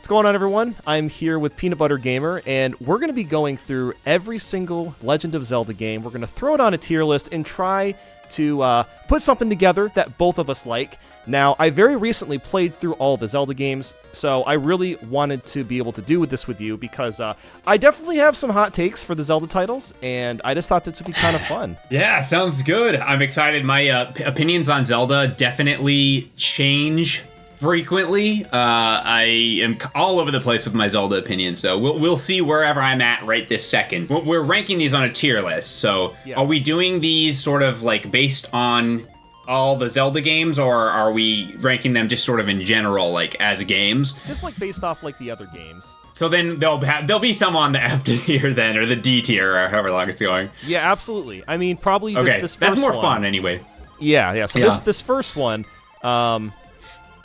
What's going on, everyone? I'm here with PeanutButterGamer, and we're going to be going through every single Legend of Zelda game. We're going to throw it on a tier list and try to put something together that both of us like. Now, I very recently played through all the Zelda games, so I really wanted to be able to do this with you because I definitely have some hot takes for the Zelda titles, and I just thought this would be kind of fun. Yeah, sounds good. I'm excited. My opinions on Zelda definitely change frequently. I am all over the place with my Zelda opinions, so we'll see wherever I'm at right this second. We're ranking these on a tier list, so yeah. Are we doing these sort of like based on all the Zelda games, or are we ranking them just sort of in general, like as games? Just like based off like the other games. So then there'll be some on the F tier then, or the D tier, or however long it's going. Yeah, absolutely. I mean, probably this first that's more one. fun anyway. Yeah. So this first one,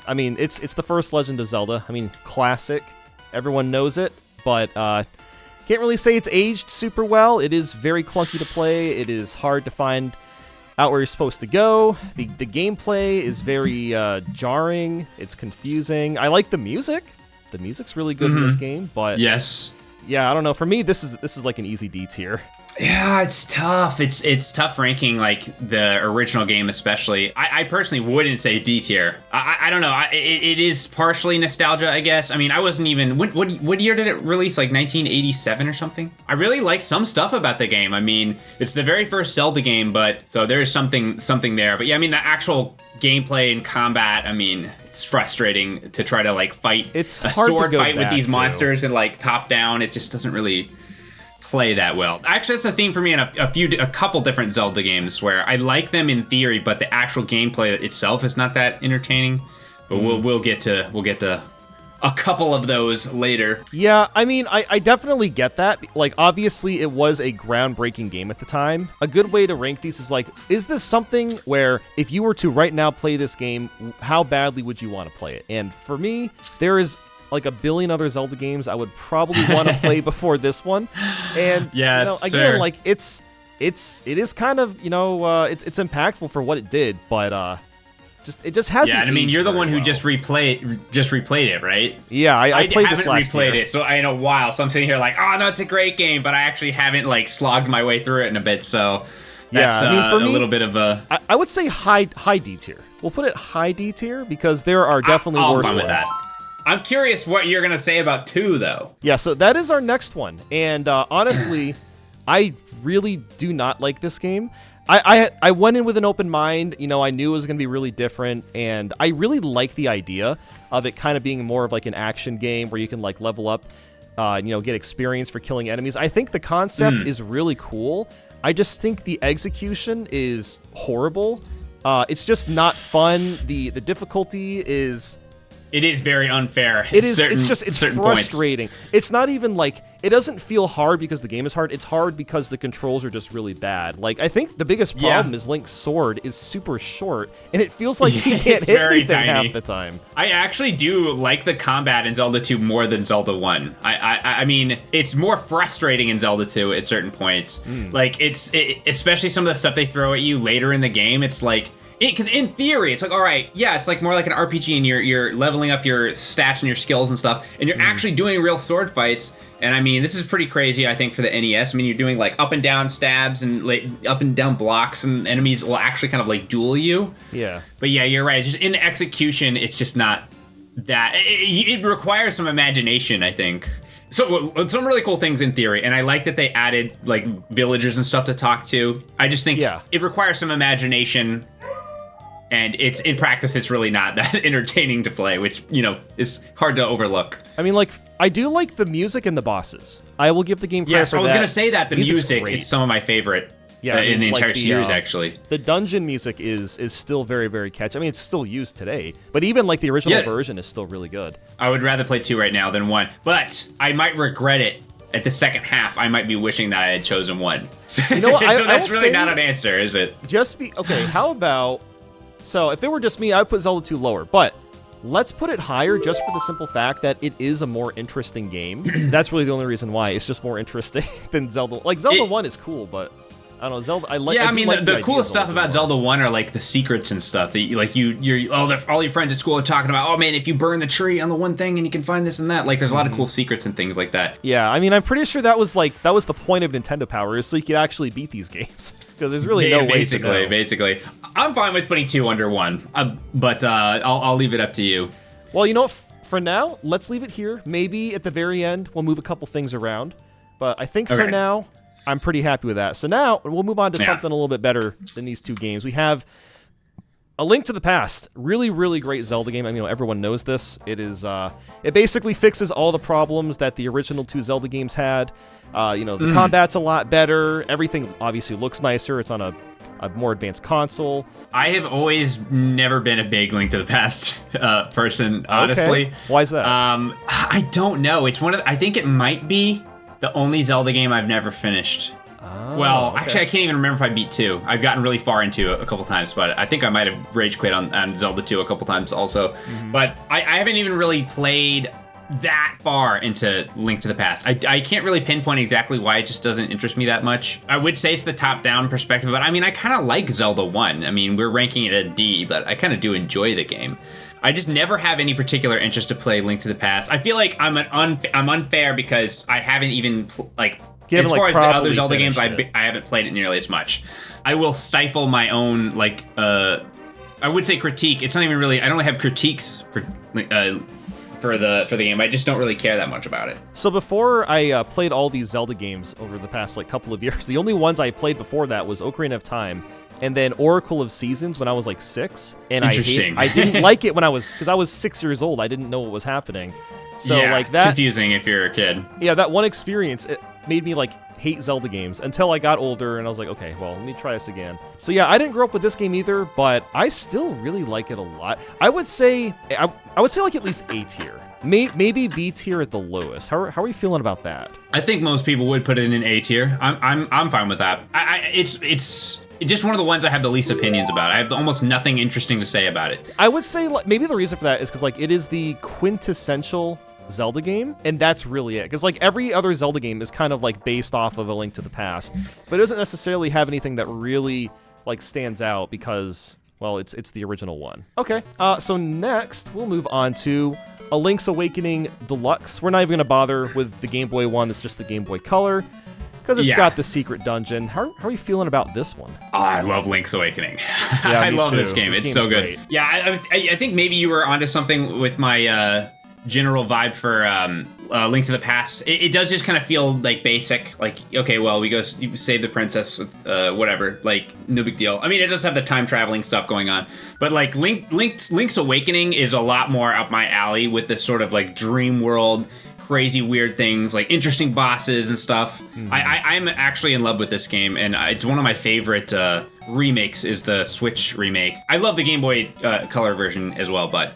I mean, it's the first Legend of Zelda. I mean, classic. Everyone knows it, but can't really say it's aged super well. It is very clunky to play. It is hard to find out where you're supposed to go. The gameplay is very jarring. It's confusing. I like the music. The music's really good in this game, but yes, yeah, I don't know. For me, this is like an easy D tier. Yeah, it's tough. It's tough ranking like the original game, especially. I personally wouldn't say D tier. I don't know. It is partially nostalgia, I guess. I mean, I wasn't even. What year did it release? Like 1987 or something. I really like some stuff about the game. I mean, it's the very first Zelda game, but so there is something there. But yeah, I mean, the actual gameplay and combat. I mean, it's frustrating to try to like fight a sword fight with these monsters and like top down. It just doesn't really play that well. Actually, that's a theme for me in a couple different Zelda games where I like them in theory, but the actual gameplay itself is not that entertaining. But we'll get to a couple of those later. Yeah, I mean, I definitely get that. Like, obviously, it was a groundbreaking game at the time. A good way to rank these is like, is this something where if you were to right now play this game, how badly would you want to play it? And for me, there is like a billion other Zelda games I would probably want to play before this one. And yeah, you know, again, like it is kind of, you know, it's impactful for what it did, but it just hasn't. Yeah, and I mean, you're the one who well. just replayed it, right? Yeah, I played this last year. I haven't replayed it so in a while, so I'm sitting here like, oh no, it's a great game, but I actually haven't like slogged my way through it in a bit, so that's I mean, for me, a little bit of a. I would say high D tier. We'll put it high D tier because there are definitely worse ones. With that. I'm curious what you're going to say about 2, though. Yeah, so that is our next one. And honestly, I really do not like this game. I went in with an open mind. You know, I knew it was going to be really different. And I really like the idea of it kind of being more of like an action game where you can like level up, you know, get experience for killing enemies. I think the concept is really cool. I just think the execution is horrible. It's just not fun. The difficulty is... It is very unfair. It's frustrating. Points. It's not even like, it doesn't feel hard because the game is hard. It's hard because the controls are just really bad. Like, I think the biggest problem is Link's sword is super short, and it feels like he can't hit anything half the time. I actually do like the combat in Zelda 2 more than Zelda 1. I mean, it's more frustrating in Zelda 2 at certain points. Like, especially some of the stuff they throw at you later in the game, it's like, because in theory, it's like, all right, yeah, it's like more like an RPG, and you're leveling up your stats and your skills and stuff, and you're actually doing real sword fights. And I mean, this is pretty crazy, I think, for the NES. I mean, you're doing like up and down stabs and like up and down blocks, and enemies will actually kind of like duel you. Yeah. But yeah, you're right. Just in the execution, it's just not that. It requires some imagination, I think. So some really cool things in theory, and I like that they added like villagers and stuff to talk to. I just think it requires some imagination. And it's in practice, it's really not that entertaining to play, which, you know, is hard to overlook. I mean, like, I do like the music and the bosses. I will give the game credit for that. I was going to say that. The music is some of my favorite in the entire series, actually. The dungeon music is still very, very catchy. I mean, it's still used today. But even, like, the original version is still really good. I would rather play 2 right now than 1. But I might regret it. At the second half, I might be wishing that I had chosen 1. You know what? So that's really not an answer, is it? Okay, how about... So, if it were just me, I would put Zelda 2 lower, but let's put it higher just for the simple fact that it is a more interesting game. That's really the only reason why. It's just more interesting than Zelda. Like, Zelda 1 is cool, but... I don't know, Zelda. I like. Yeah, I do mean, like the idea coolest of stuff about Zelda 1 are like the secrets and stuff. That all your friends at school are talking about. Oh man, if you burn the tree on the one thing, and you can find this and that. Like, there's a lot of cool secrets and things like that. Yeah, I mean, I'm pretty sure that was the point of Nintendo Power, is so you could actually beat these games, because there's really no way to know. Basically, I'm fine with putting 2 under 1, but I'll leave it up to you. Well, you know what? For now, let's leave it here. Maybe at the very end, we'll move a couple things around. But I think for now, I'm pretty happy with that. So now, we'll move on to something a little bit better than these 2 games. We have A Link to the Past. Really, really great Zelda game. I mean, everyone knows this. It is. It basically fixes all the problems that the original 2 Zelda games had. The combat's a lot better. Everything obviously looks nicer. It's on a more advanced console. I have always never been a big Link to the Past person, honestly. Okay. Why is that? I don't know. It's I think it might be the only Zelda game I've never finished. Actually, I can't even remember if I beat 2. I've gotten really far into it a couple times, but I think I might have rage quit on Zelda 2 a couple times also. But I haven't even really played that far into Link to the Past. I can't really pinpoint exactly why it just doesn't interest me that much. I would say it's the top-down perspective, but I mean, I kind of like Zelda 1. I mean, we're ranking it at D, but I kind of do enjoy the game. I just never have any particular interest to play Link to the Past. I feel like I'm unfair because I haven't even as far as the other Zelda games, I haven't played it nearly as much. I will stifle my own I would say critique. It's not even really. I don't have critiques for the game. I just don't really care that much about it. So before I played all these Zelda games over the past couple of years, the only ones I played before that was Ocarina of Time, and then Oracle of Seasons when I was 6. And I didn't like it because I was 6 years old. I didn't know what was happening. So it's confusing if you're a kid. Yeah, that one experience, it made me hate Zelda games until I got older, and I was like, okay, well, let me try this again. So yeah, I didn't grow up with this game either, but I still really like it a lot. I would say at least A tier. Maybe B tier at the lowest. How are you feeling about that? I think most people would put it in an A tier. I'm fine with that. It's just one of the ones I have the least opinions about. I have almost nothing interesting to say about it. I would say maybe the reason for that is because it is the quintessential Zelda game, and that's really it. Because every other Zelda game is kind of based off of A Link to the Past, but it doesn't necessarily have anything that really stands out because, well, it's the original one. Okay, so next we'll move on to A Link's Awakening Deluxe. We're not even gonna bother with the Game Boy one. It's just the Game Boy Color because it's got the secret dungeon. How are you feeling about this one? Oh, I love Link's Awakening. Yeah, I love too. This game. It's so good. Great. Yeah, I think maybe you were onto something with my general vibe for Link to the Past. It does just kind of feel basic. Okay, well, we go save the princess, whatever. No big deal. I mean, it does have the time traveling stuff going on, but Link's Awakening is a lot more up my alley with this sort of dream world, crazy weird things, interesting bosses and stuff. I'm actually in love with this game, and it's one of my favorite remakes. Is the Switch remake. I love the Game Boy Color version as well, but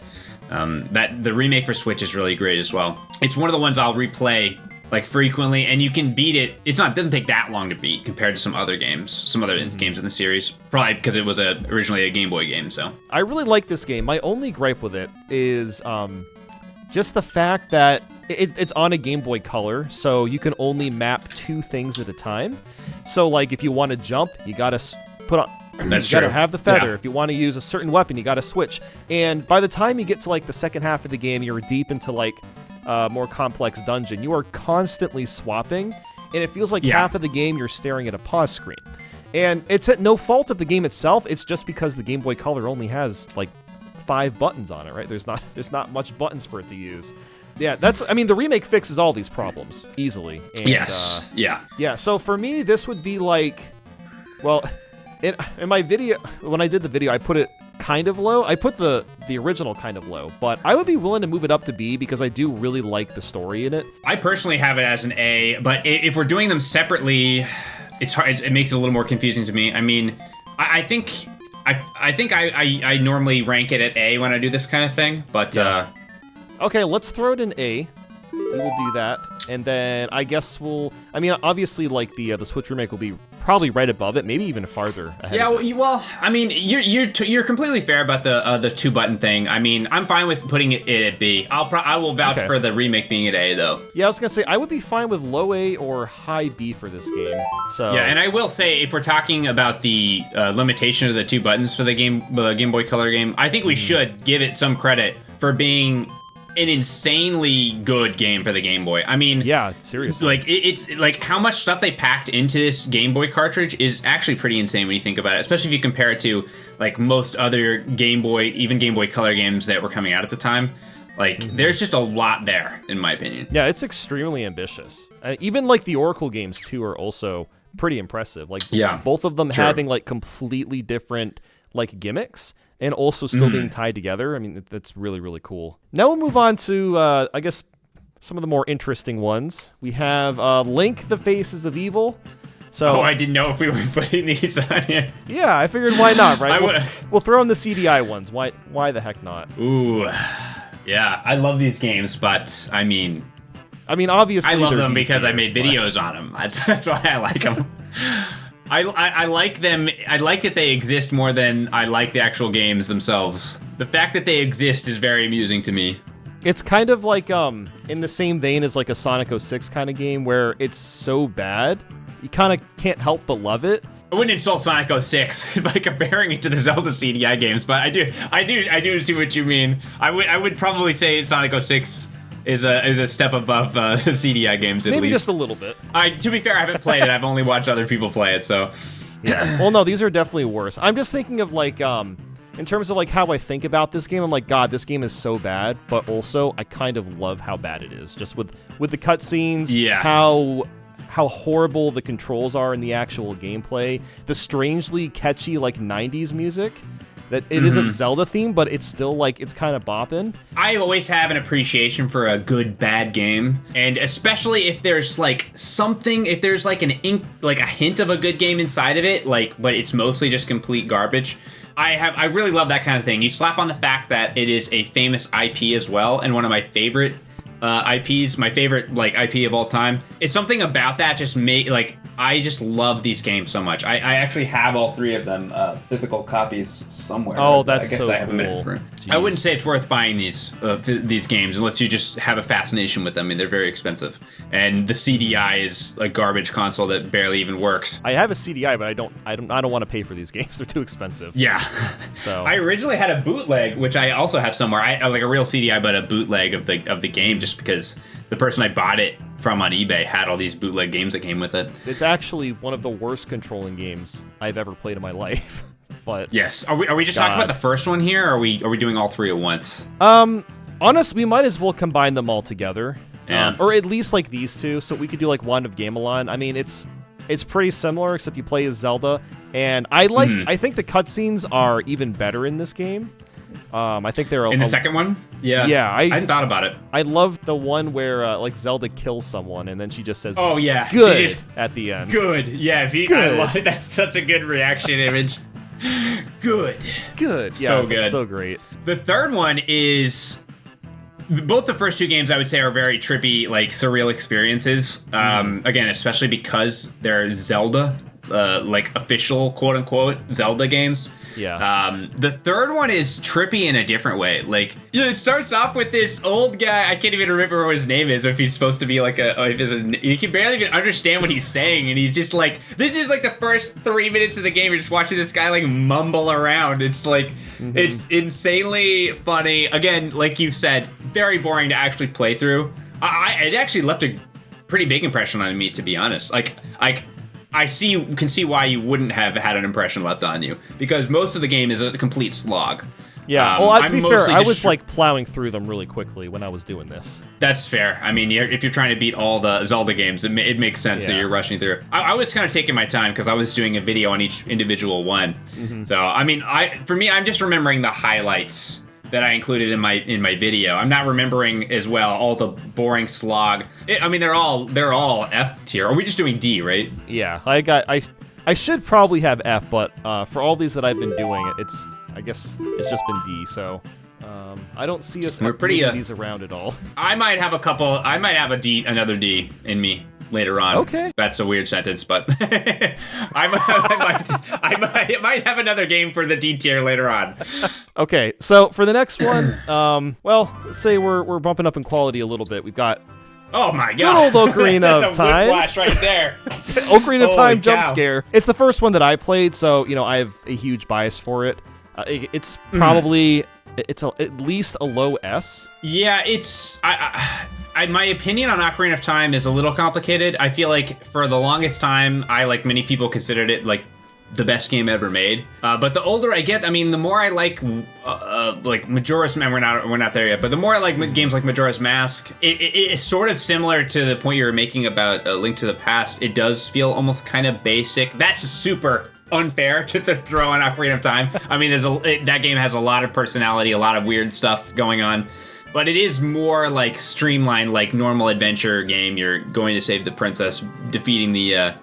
the remake for Switch is really great as well. It's one of the ones I'll replay frequently, and you can beat it. It doesn't take that long to beat compared to some other games in the series. Probably because it was originally a Game Boy game. So I really like this game. My only gripe with it is just the fact that it's on a Game Boy Color, so you can only map 2 things at a time. So if you want to jump, you gotta put on. That's you gotta true. have the feather. Yeah. If you want to use a certain weapon, you gotta switch. And by the time you get to the second half of the game, you're deep into more complex dungeon. You are constantly swapping, and it feels like half of the game you're staring at a pause screen. And it's at no fault of the game itself. It's just because the Game Boy Color only has 5 buttons on it, right? There's not much buttons for it to use. Yeah, the remake fixes all these problems easily. And, yes. Yeah. So for me, this would be in my video, when I did the video, I put it kind of low. I put the original kind of low, but I would be willing to move it up to B because I do really like the story in it. I personally have it as an A, but if we're doing them separately, it's hard. It makes it a little more confusing to me. I mean, I think I normally rank it at A when I do this kind of thing, but okay, let's throw it in A. We will do that, and then I guess obviously the Switch remake will be probably right above it, maybe even farther ahead. Yeah, of it. well, I mean, you're completely fair about the 2-button thing. I mean, I'm fine with putting it at B. I will vouch for the remake being at A, though. Yeah, I was gonna say I would be fine with low A or high B for this game. So yeah, and I will say, if we're talking about the limitation of the 2 buttons for the Game Boy Color game, I think we should give it some credit for being an insanely good game for the Game Boy. I mean, yeah, seriously. Like it's like how much stuff they packed into this Game Boy cartridge is actually pretty insane when you think about it, especially if you compare it to like most other Game Boy, even Game Boy Color games that were coming out at the time. Like there's just a lot there, in my opinion. Yeah, it's extremely ambitious. Even like the Oracle games too are also pretty impressive. Like both of them having like completely different like gimmicks and also still being tied together. I mean, that's really, really cool. Now we'll move on to, I guess, some of the more interesting ones. We have Link, the Faces of Evil. So, I didn't know if we were putting these on here. Yeah, I figured why not, right? We'll throw in the CDI ones. Why the heck not? Ooh, yeah, I love these games, but I mean, obviously I love them because I made videos on them. That's why I like them. I like them. I like that they exist more than I like the actual games themselves. The fact that they exist is very amusing to me. It's kind of like in the same vein as like a Sonic 06 kind of game where it's so bad you kind of can't help but love it. I wouldn't insult Sonic 06 by comparing it to the Zelda CDI games, but I do see what you mean. I would probably say Sonic 06 is a step above the CDI games, at least. Maybe just a little bit. To be fair, I haven't played it. I've only watched other people play it, so... Yeah. Well, no, these are definitely worse. I'm just thinking of, like, in terms of, like, how I think about this game, I'm like, God, this game is so bad, but also I kind of love how bad it is. Just with the cutscenes, how horrible the controls are in the actual gameplay, the strangely catchy, like, 90s music. That it isn't Zelda themed, but it's still like it's kind of bopping. I always have an appreciation for a good bad game, and especially if there's like something, if there's like a hint of a good game inside of it, like, but it's mostly just complete garbage. I really love that kind of thing. You slap on the fact that it is a famous IP as well, and one of my favorite IPs, my favorite like IP of all time. It's something about that just I just love these games so much. I actually have all 3 of them physical copies somewhere. Oh, that's so cool. I wouldn't say it's worth buying these games unless you just have a fascination with them. I mean, they're very expensive, and the CDI is a garbage console that barely even works. I have a CDI, but I don't want to pay for these games. They're too expensive. Yeah. So I originally had a bootleg, which I also have somewhere. I like a real CDI, but a bootleg of the game, just because the person I bought it from on eBay had all these bootleg games that came with it. It's actually one of the worst controlling games I've ever played in my life. But yes, are we just talking about the first one here? Or are we doing all 3 at once? Honestly, we might as well combine them all together. Yeah. Or at least like these two, so we could do like Wand of Gamelon. I mean, it's pretty similar, except you play as Zelda, and I think the cutscenes are even better in this game. I think they're in the second one. Yeah, I hadn't thought about it. I love the one where like Zelda kills someone and then she just says, "Oh yeah, good," at the end. Good, yeah. Good. I love it. That's such a good reaction image. Good. Yeah, so good. So great. The third one is both the first 2 games. I would say are very trippy, like surreal experiences. Again, especially because they're Zelda, like official quote unquote Zelda games. Yeah. The third one is trippy in a different way. Like, it starts off with this old guy. I can't even remember what his name is, or if he's supposed to be like you can barely even understand what he's saying, and he's just like, this is like the first 3 minutes of the game. You're just watching this guy like mumble around. It's like, it's insanely funny. Again, like you said, very boring to actually play through. It actually left a pretty big impression on me, to be honest. I can see why you wouldn't have had an impression left on you, because most of the game is a complete slog. Yeah, well, to be fair, I was like plowing through them really quickly when I was doing this. That's fair. I mean, if you're trying to beat all the Zelda games, it makes sense that you're rushing through. I was kind of taking my time because I was doing a video on each individual one. So, I mean, for me, I'm just remembering the highlights that I included in my video. I'm not remembering as well all the boring slog. I mean, they're all F tier. Are we just doing D, right? Yeah, I should probably have F, but for all these that I've been doing, I guess it's just been D. So I don't see us moving these around at all. I might have a couple. I might have another D in me. later on. Okay. That's a weird sentence, but I might have another game for the D tier later on. Okay, so for the next one, well, let's say we're bumping up in quality a little bit. We've got Oh my god. good old Ocarina of Time. That's a whiplash right there. Ocarina of Time Holy jump cow. scare. It's the first one that I played, so I have a huge bias for it. It's probably at least a low S. Yeah, it's my opinion on Ocarina of Time is a little complicated. I feel like for the longest time, I, like many people, considered it like the best game ever made. But the older I get, I mean, the more I like Majora's Mask. We're not there yet. But the more I like games like Majora's Mask, it's sort of similar to the point you were making about A Link to the Past. It does feel almost kind of basic. That's super unfair to throw on Ocarina of Time. I mean, that game has a lot of personality, a lot of weird stuff going on. But it is more like streamlined, like normal adventure game. You're going to save the princess, defeating the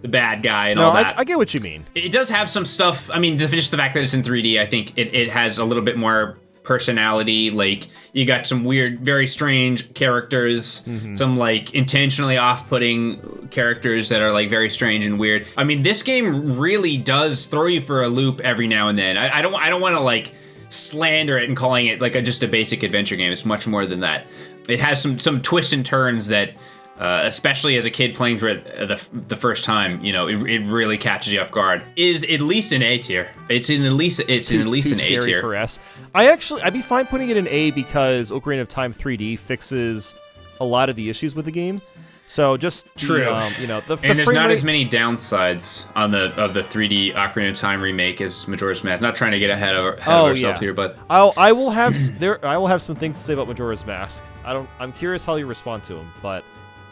bad guy and all that. I get what you mean. It does have some stuff. I mean, just the fact that it's in 3D, I think it has a little bit more personality. Like, you got some weird, very strange characters, some like intentionally off-putting characters that are like very strange and weird. I mean, this game really does throw you for a loop every now and then. I don't want to like slander it and calling it like just a basic adventure game. It's much more than that. It has some twists and turns that especially as a kid playing through it the first time, it really catches you off guard. Is at least an A tier. It's at least an A tier. For S. I'd be fine putting it in A because Ocarina of Time 3D fixes a lot of the issues with the game. So just true, the and there's frame not rate, as many downsides of the 3D Ocarina of Time remake as Majora's Mask. Not trying to get ahead of ourselves here, but I will have some things to say about Majora's Mask. I'm curious how you respond to them, but.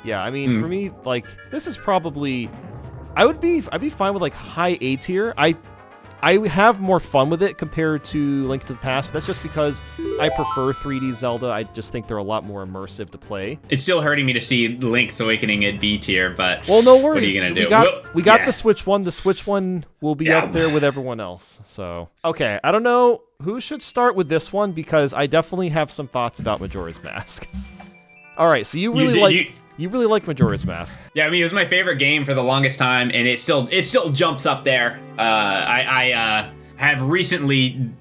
Yeah, I mean, for me, like, this is probably... I'd be fine with, like, high A tier. I have more fun with it compared to Link to the Past, but that's just because I prefer 3D Zelda. I just think they're a lot more immersive to play. It's still hurting me to see Link's Awakening at B tier, but well, no worries. What are you going to do? We got the Switch one. The Switch one will be up there with everyone else. So, okay, I don't know who should start with this one because I definitely have some thoughts about Majora's Mask. All right, so you really like Majora's Mask. Yeah, I mean, it was my favorite game for the longest time, and it still jumps up there. I have recently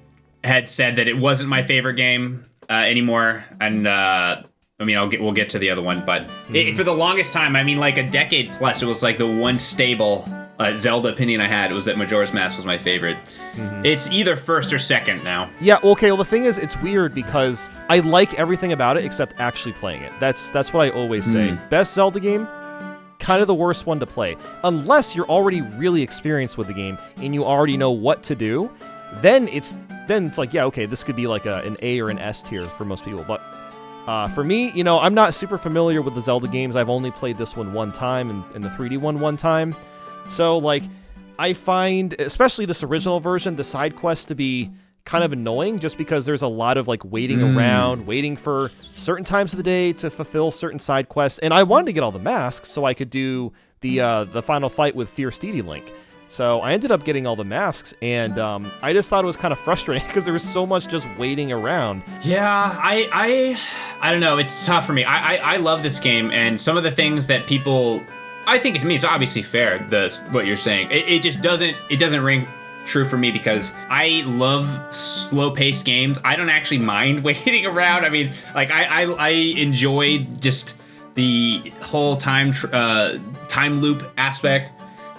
had said that it wasn't my favorite game anymore, and I mean, we'll get to the other one, but for the longest time, I mean, like a decade plus, it was like the one stable Zelda opinion I had was that Majora's Mask was my favorite. It's either first or second now. Yeah, okay, well the thing is, it's weird because I like everything about it except actually playing it. That's what I always say. Best Zelda game, kind of the worst one to play. Unless you're already really experienced with the game and you already know what to do, then it's like, yeah, okay, this could be like an A or an S tier for most people. But for me, I'm not super familiar with the Zelda games. I've only played this one time and the 3D one time. So, like, I find, especially this original version, the side quests to be kind of annoying just because there's a lot of, like, waiting around, waiting for certain times of the day to fulfill certain side quests. And I wanted to get all the masks so I could do the final fight with Fierce Deity Link. So I ended up getting all the masks, and I just thought it was kind of frustrating because there was so much just waiting around. Yeah, I don't know. It's tough for me. I love this game, and some of the things that people... I think it's obviously fair, what you're saying. It just doesn't ring true for me because I love slow-paced games. I don't actually mind waiting around. I mean, like, I enjoy just the whole time loop aspect.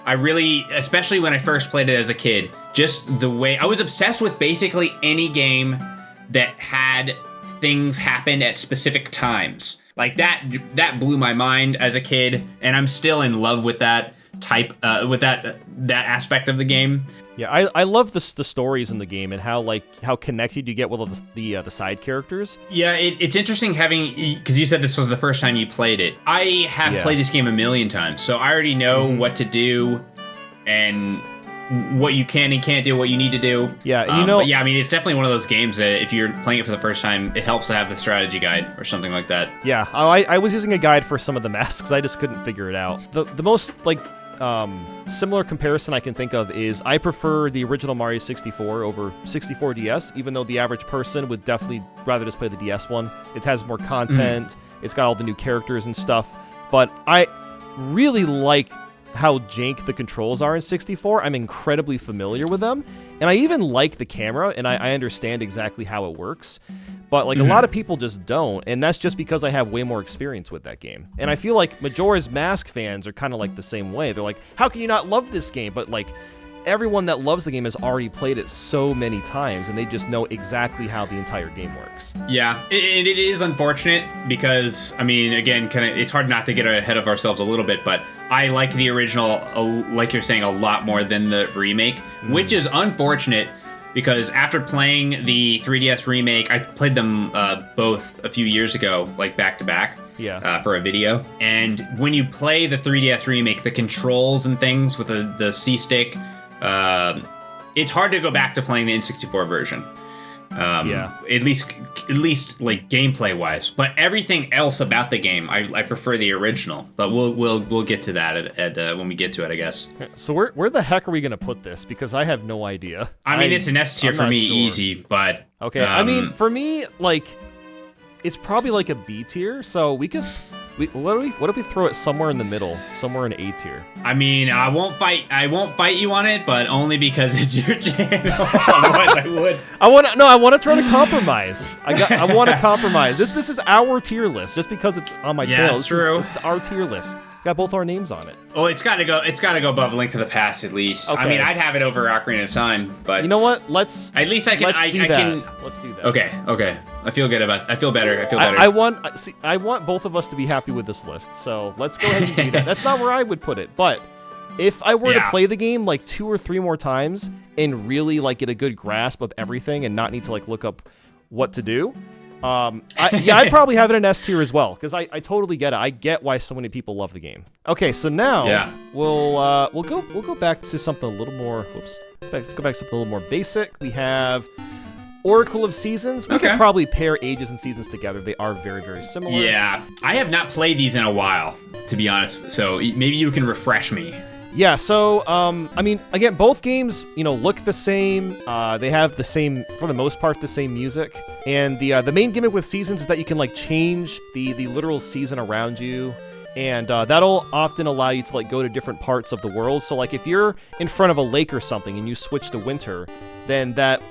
I really, especially when I first played it as a kid, just the way... I was obsessed with basically any game that had things happen at specific times. Like, that blew my mind as a kid, and I'm still in love with that with that aspect of the game. Yeah, I love the stories in the game and how connected you get with all the side characters. Yeah, it's interesting because you said this was the first time you played it. I have played this game a million times, so I already know what to do and what you can and can't do, what you need to do. Yeah, and but yeah, I mean, it's definitely one of those games that if you're playing it for the first time, it helps to have the strategy guide or something like that. Yeah, I was using a guide for some of the masks. I just couldn't figure it out. The most similar comparison I can think of is I prefer the original Mario 64 over 64 DS, even though the average person would definitely rather just play the DS one. It has more content. It's got all the new characters and stuff. But really like how jank the controls are in 64. I'm incredibly familiar with them, and I even like the camera, and I understand exactly how it works. But like a lot of people just don't, and that's just because I have way more experience with that game. And I feel like Majora's Mask fans are kind of like the same way. They're like, how can you not love this game? But like everyone that loves the game has already played it so many times, and they just know exactly how the entire game works. Yeah, it is unfortunate because, I mean, again, it's hard not to get ahead of ourselves a little bit, but I like the original, like you're saying, a lot more than the remake, which is unfortunate because after playing the 3DS remake, I played them both a few years ago, like back to back. Yeah. For a video. And when you play the 3DS remake, the controls and things with the C-stick, it's hard to go back to playing the N64 version. At least like gameplay wise, but everything else about the game, I prefer the original. But we'll get to that at when we get to it, I guess. So where the heck are we gonna put this? Because I have no idea. I mean, it's an S tier for me, sure. Easy, but okay. I mean, for me, like, it's probably like a B tier. So we could. What if we throw it somewhere in the middle, somewhere in A tier? I mean, I won't fight you on it, but only because it's your channel. Otherwise, I would. I want to try to compromise. I want to compromise. This is our tier list, just because it's on my channel. That's true. This is our tier list. It's got both our names on it. Oh, it's got to go above Link to the Past at least. Okay. I mean, I'd have it over Ocarina of Time, but you know what? Let's do that. Let's do that. Okay. I feel better. I want both of us to be happy with this list. So let's go ahead and do that. That's not where I would put it, but if I were to play the game like 2 or 3 more times and really like get a good grasp of everything and not need to like look up what to do, I'd probably have it in S tier as well, because I totally get it. I get why so many people love the game. Okay, so now we'll go back to something a little more. Let's go back to something a little more basic. We have Oracle of Seasons. We could probably pair Ages and Seasons together. They are very, very similar. Yeah, I have not played these in a while, to be honest. So maybe you can refresh me. Yeah, so, I mean, again, both games, look the same. They have the same, for the most part, the same music. And the main gimmick with Seasons is that you can, like, change the literal season around you. And that'll often allow you to, like, go to different parts of the world. So, like, if you're in front of a lake or something and you switch to winter, then that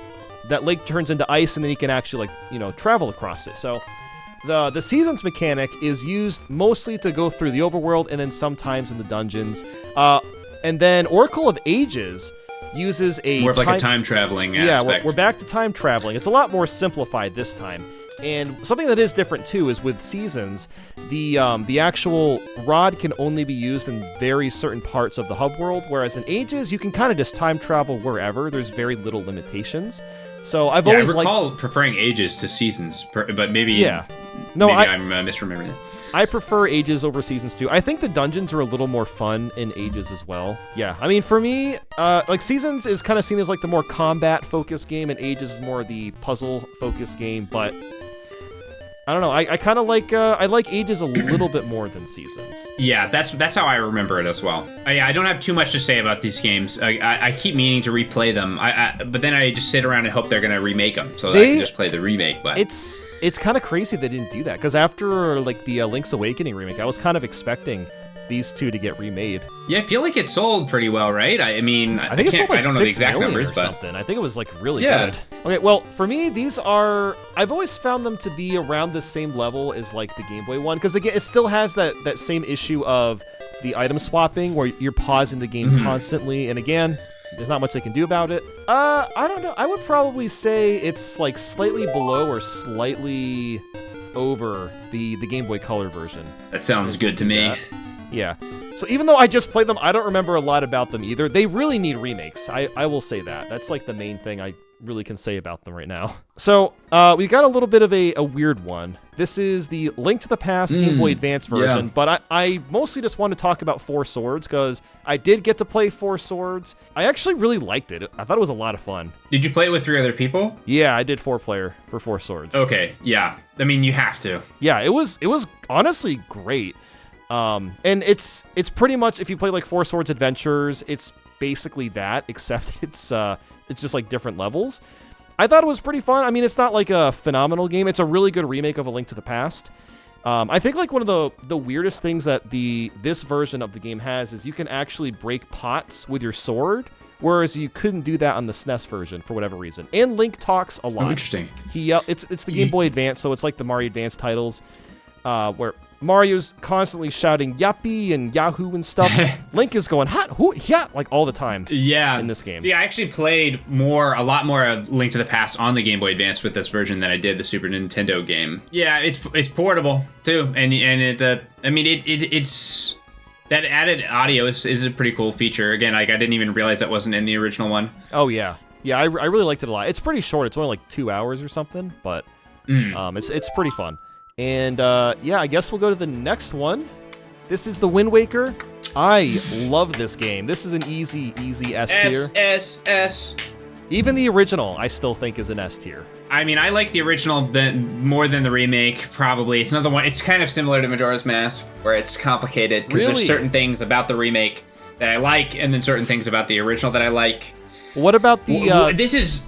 lake turns into ice, and then you can actually, like, travel across it. So the Seasons mechanic is used mostly to go through the overworld and then sometimes in the dungeons. And then Oracle of Ages uses more of like a time traveling aspect. Yeah, we're back to time traveling. It's a lot more simplified this time. And something that is different too is with Seasons, the actual rod can only be used in very certain parts of the hub world, whereas in Ages you can kind of just time travel wherever. There's very little limitations. So I recall preferring Ages to Seasons, but maybe I'm misremembering it. I prefer Ages over Seasons too. I think the dungeons are a little more fun in Ages as well. Yeah, I mean, for me, like Seasons is kind of seen as like the more combat-focused game, and Ages is more the puzzle-focused game. But I don't know. I kind of like I like Ages a little bit more than Seasons. Yeah, that's how I remember it as well. I don't have too much to say about these games. I keep meaning to replay them. But then I just sit around and hope they're gonna remake them so that I can just play the remake. But It's kind of crazy they didn't do that, because after like the Link's Awakening remake, I was kind of expecting these two to get remade. Yeah, I feel like it sold pretty well, right? I mean, I think it sold like I don't know the exact numbers, but something. I think it was like really good. Okay, well, for me, I've always found them to be around the same level as like the Game Boy one, because again, it still has that same issue of the item swapping where you're pausing the game constantly, and again, there's not much they can do about it. I don't know. I would probably say it's like slightly below or slightly over the Game Boy Color version. That sounds good to me. Yeah. So even though I just played them, I don't remember a lot about them either. They really need remakes. I will say that. That's like the main thing I really can say about them right now. So we got a little bit of a weird one. This is the Link to the Past Game Boy Advance version, but I mostly just want to talk about Four Swords, because I did get to play Four Swords. I actually really liked it. I thought it was a lot of fun. Did you play it with 3 other people? Yeah, I did 4-player for Four Swords. Okay, yeah. I mean, you have to. Yeah, it was honestly great. And it's pretty much, if you play like Four Swords Adventures, it's basically that, except it's just like different levels. I thought it was pretty fun. I mean, it's not like a phenomenal game. It's a really good remake of A Link to the Past. I think like one of the weirdest things that this version of the game has is you can actually break pots with your sword, whereas you couldn't do that on the SNES version for whatever reason. And Link talks a lot. Oh, interesting. It's the Game Boy Advance, so it's like the Mario Advance titles, where Mario's constantly shouting "Yappy" and "Yahoo" and stuff. Link is going "Hot, hoo, yeah," like all the time. Yeah, in this game. See, I actually played a lot more of Link to the Past on the Game Boy Advance with this version than I did the Super Nintendo game. Yeah, it's portable too, and it's that added audio is a pretty cool feature. Again, like I didn't even realize that wasn't in the original one. Oh yeah, I really liked it a lot. It's pretty short. It's only like 2 hours or something, but it's pretty fun. And yeah, I guess we'll go to the next one. This is the Wind Waker. I love this game. This is an easy S tier. S. Even the original, I still think is an S tier. I mean, I like the original more than the remake, probably. It's another one. It's kind of similar to Majora's Mask, where it's complicated because there's certain things about the remake that I like, and then certain things about the original that I like. What about the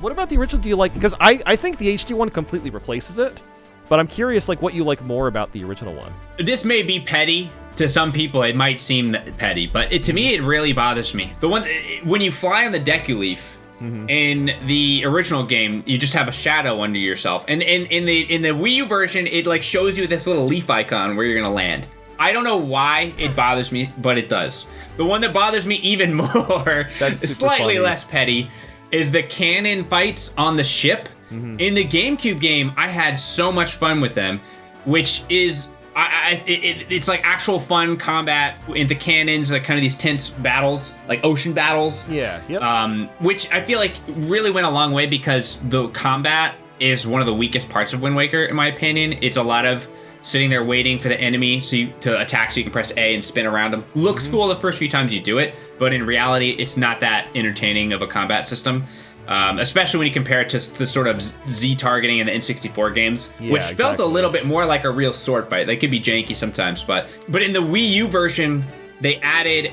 what about the original? Do you like? Because I think the HD one completely replaces it. But I'm curious, like, what you like more about the original one. This may be petty. To some people, it might seem petty, but to me, it really bothers me. The one when you fly on the Deku Leaf in the original game, you just have a shadow under yourself, and in the Wii U version, it like shows you this little leaf icon where you're gonna land. I don't know why it bothers me, but it does. The one that bothers me even more, slightly less petty, is the cannon fights on the ship. In the GameCube game, I had so much fun with them, which is it's like actual fun combat in the cannons, like kind of these tense battles, like ocean battles. Yeah. Yep. Which I feel like really went a long way because the combat is one of the weakest parts of Wind Waker, in my opinion. It's a lot of sitting there waiting for the enemy to attack, so you can press A and spin around them. Looks cool the first few times you do it, but in reality, it's not that entertaining of a combat system. Especially when you compare it to the sort of Z targeting in the N64 games, which felt a little bit more like a real sword fight. They could be janky sometimes, but in the Wii U version, they added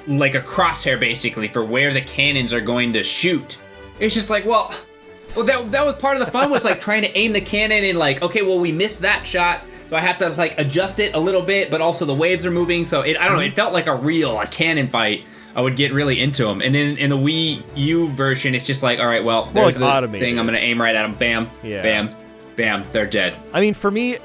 like a crosshair basically for where the cannons are going to shoot. It's just like, well, that was part of the fun was like trying to aim the cannon and like, okay, well we missed that shot, so I have to like adjust it a little bit, but also the waves are moving, so I don't know, it felt like a cannon fight. I would get really into them. And then in the Wii U version, it's just like, all right, well, there's the thing. I'm going to aim right at them. Bam, bam, bam. They're dead. I mean, for me,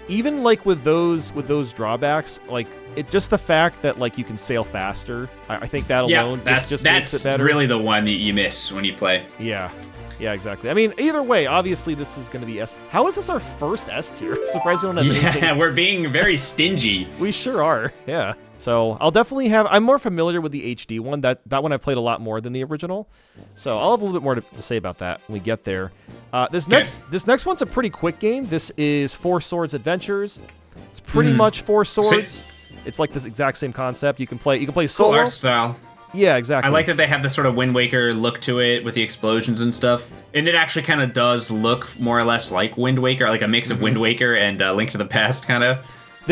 even like with those drawbacks, like it just the fact that like you can sail faster. I think that alone just makes it better. That's really the one that you miss when you play. Yeah. Yeah, exactly. I mean, either way, obviously this is going to be S. How is this our first S tier? Surprised we don't have anything. Yeah, we're being very stingy. We sure are. Yeah. So I'll definitely have. I'm more familiar with the HD one. That one I've played a lot more than the original. So I'll have a little bit more to say about that when we get there. This next one's a pretty quick game. This is Four Swords Adventures. It's pretty much Four Swords. It's like this exact same concept. You can play solo. Cool art style. Yeah, exactly. I like that they have this sort of Wind Waker look to it with the explosions and stuff. And it actually kind of does look more or less like Wind Waker, like a mix of Wind Waker and Link to the Past, kind of.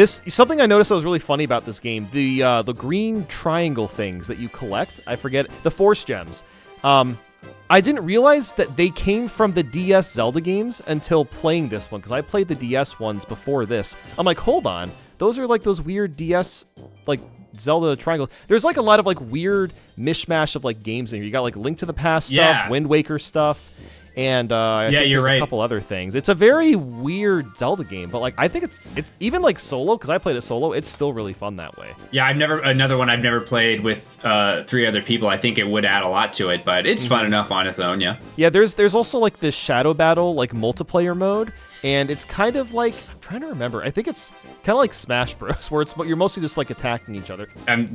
Something I noticed that was really funny about this game, the green triangle things that you collect, I forget, the Force Gems. I didn't realize that they came from the DS Zelda games until playing this one, because I played the DS ones before this. I'm like, hold on, those are like those weird DS, like, Zelda triangle. There's like a lot of like weird mishmash of like games in here. You got like Link to the Past stuff, Wind Waker stuff, and I think there's a couple other things. It's a very weird Zelda game, but like I think it's even like solo, because I played it solo, it's still really fun that way. Yeah, another one I've never played with 3 other people. I think it would add a lot to it, but it's fun enough on its own. Yeah, there's also like this shadow battle like multiplayer mode, and it's kind of like, I'm trying to remember, I think it's kind of like Smash Bros, where you're mostly just like attacking each other. And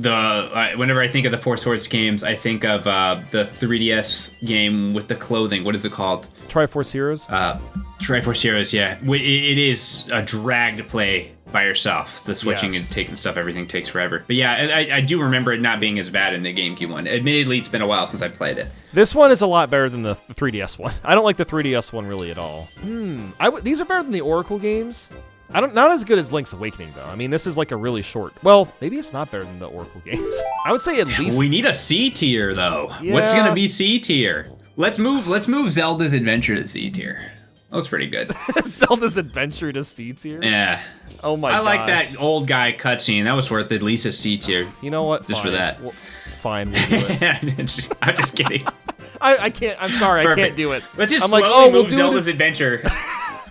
whenever I think of the Four Swords games, I think of the 3DS game with the clothing. What is it called? Triforce Heroes? Triforce Heroes, yeah. It is a drag to play by yourself. The switching and taking stuff, everything takes forever. But yeah, I do remember it not being as bad in the GameCube one. Admittedly, it's been a while since I played it. This one is a lot better than the 3DS one. I don't like the 3DS one really at all. These are better than the Oracle games. Not as good as Link's Awakening, though. I mean, this is like a really short... Well, maybe it's not better than the Oracle games. I would say at least... We need a C tier, though. Yeah. What's going to be C tier? Let's move Zelda's Adventure to C tier. That was pretty good. Zelda's Adventure to C tier? Yeah. Oh my god. I like that old guy cutscene. That was worth at least a C tier. You know what? Just fine. for that. Well, fine, we'll do it. I'm just kidding. I can't. I'm sorry. Perfect. I can't do it. Let's just I'm slowly like, oh, move we'll do Zelda's it Adventure.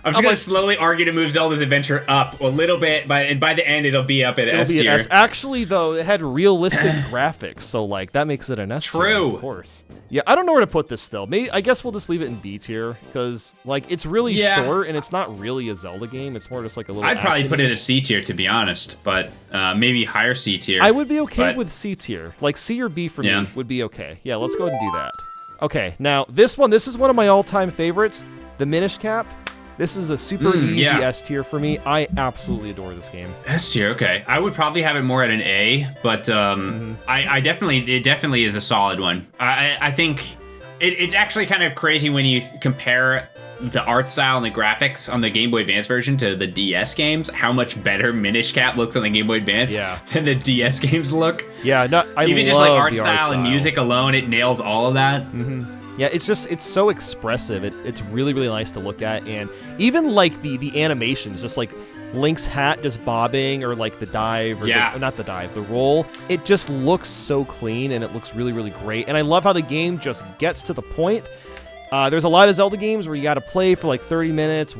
I'm just gonna slowly argue to move Zelda's Adventure up a little bit, and by the end it'll be up at S tier. Actually, though, it had realistic graphics, so like that makes it an S tier. True. Of course. Yeah, I don't know where to put this still. I guess we'll just leave it in B tier because like it's really short and it's not really a Zelda game. It's more just like a little. I'd probably put it at C tier to be honest, but maybe higher C tier. I would be okay with C tier. Like C or B for me would be okay. Yeah, let's go ahead and do that. Okay, now this is one of my all-time favorites, the Minish Cap. This is a super easy S tier for me. I absolutely adore this game. S tier, okay. I would probably have it more at an A, but it definitely is a solid one. I think it's actually kind of crazy when you compare the art style and the graphics on the Game Boy Advance version to the DS games, how much better Minish Cap looks on the Game Boy Advance than the DS games look. Yeah, no, even just like art style and music alone, it nails all of that. Yeah, it's so expressive. It's really, really nice to look at, and even like the animations, just like Link's hat just bobbing, or like the dive, or not the dive, the roll. It just looks so clean, and it looks really, really great. And I love how the game just gets to the point. There's a lot of Zelda games where you got to play for like 30 minutes,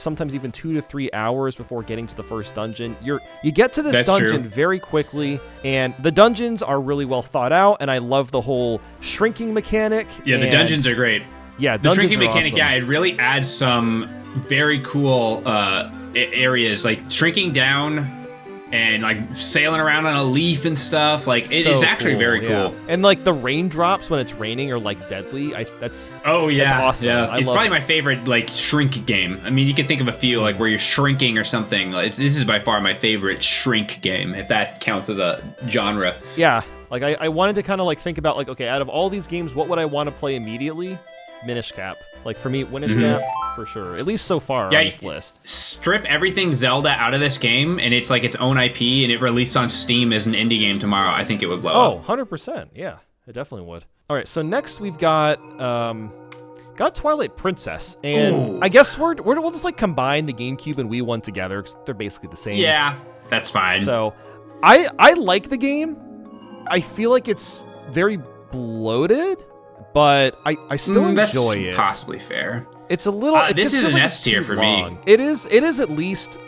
sometimes even 2 to 3 hours before getting to the first dungeon. You get to this dungeon very quickly, and the dungeons are really well thought out, and I love the whole shrinking mechanic. Yeah, the dungeons are great. Yeah, the shrinking mechanic, awesome. Yeah, it really adds some very cool areas, like shrinking down and like sailing around on a leaf and stuff. Like it is actually very cool. And like the raindrops when it's raining are like deadly. That's awesome. Yeah, it's probably my favorite like shrink game. I mean, you can think of a few like where you're shrinking or something. This is by far my favorite shrink game, if that counts as a genre. Yeah, like I wanted to kind of like think about like, okay, out of all these games, what would I want to play immediately? Minish Cap. Like for me, Minish Cap for sure. At least so far on this list. Strip everything Zelda out of this game, and it's like its own IP, and it released on Steam as an indie game tomorrow. I think it would blow up. 100%. Yeah, it definitely would. All right, so next we've got Twilight Princess, and I guess we'll just like combine the GameCube and Wii one together because they're basically the same. Yeah, that's fine. So I like the game. I feel like it's very bloated, but I still enjoy it. That's possibly fair. It's a little. This is an S tier for me. It is at least.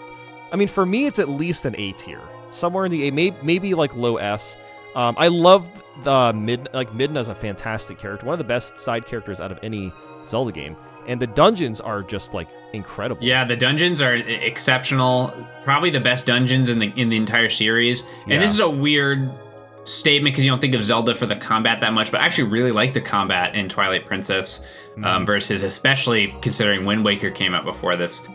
I mean, for me, it's at least an A tier, somewhere in the A, maybe like low S. I love the Midna's a fantastic character, one of the best side characters out of any Zelda game, and the dungeons are just like incredible. Yeah, the dungeons are exceptional. Probably the best dungeons in the entire series. And this is a weird statement because you don't think of Zelda for the combat that much, but I actually really like the combat in Twilight Princess versus, especially considering Wind Waker came out before this.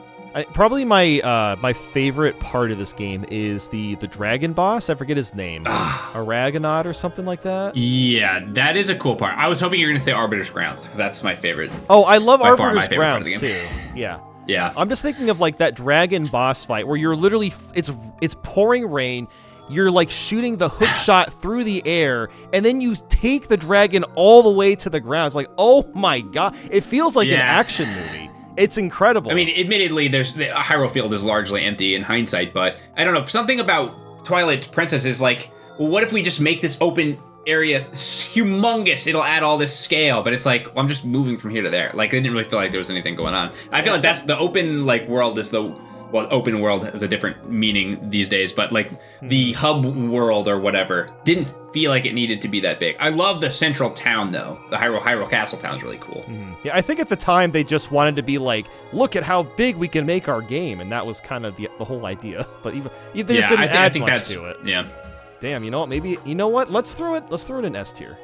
Probably my favorite part of this game is the dragon boss. I forget his name, Aragonaut or something like that. Yeah, that is a cool part. I was hoping you were gonna say Arbiter's Grounds because that's my favorite. Oh, I love Arbiter's Grounds too. Yeah. Yeah. I'm just thinking of like that dragon boss fight where you're literally it's pouring rain. You're like shooting the hook shot through the air, and then you take the dragon all the way to the ground. It's like, oh my god, it feels like an action movie. It's incredible. I mean, admittedly, the Hyrule Field is largely empty in hindsight, but I don't know. Something about Twilight Princess is like, well, what if we just make this open area humongous? It'll add all this scale, but it's like, well, I'm just moving from here to there. Like, I didn't really feel like there was anything going on. I feel like that's the open world is the. Well, open world has a different meaning these days, but like the hub world or whatever didn't feel like it needed to be that big. I love the central town though. The Hyrule Castle town is really cool. Yeah, I think at the time they just wanted to be like, look at how big we can make our game, and that was kind of the whole idea. But even they just didn't add much to it. Yeah. Damn, you know what? Let's throw it in S tier.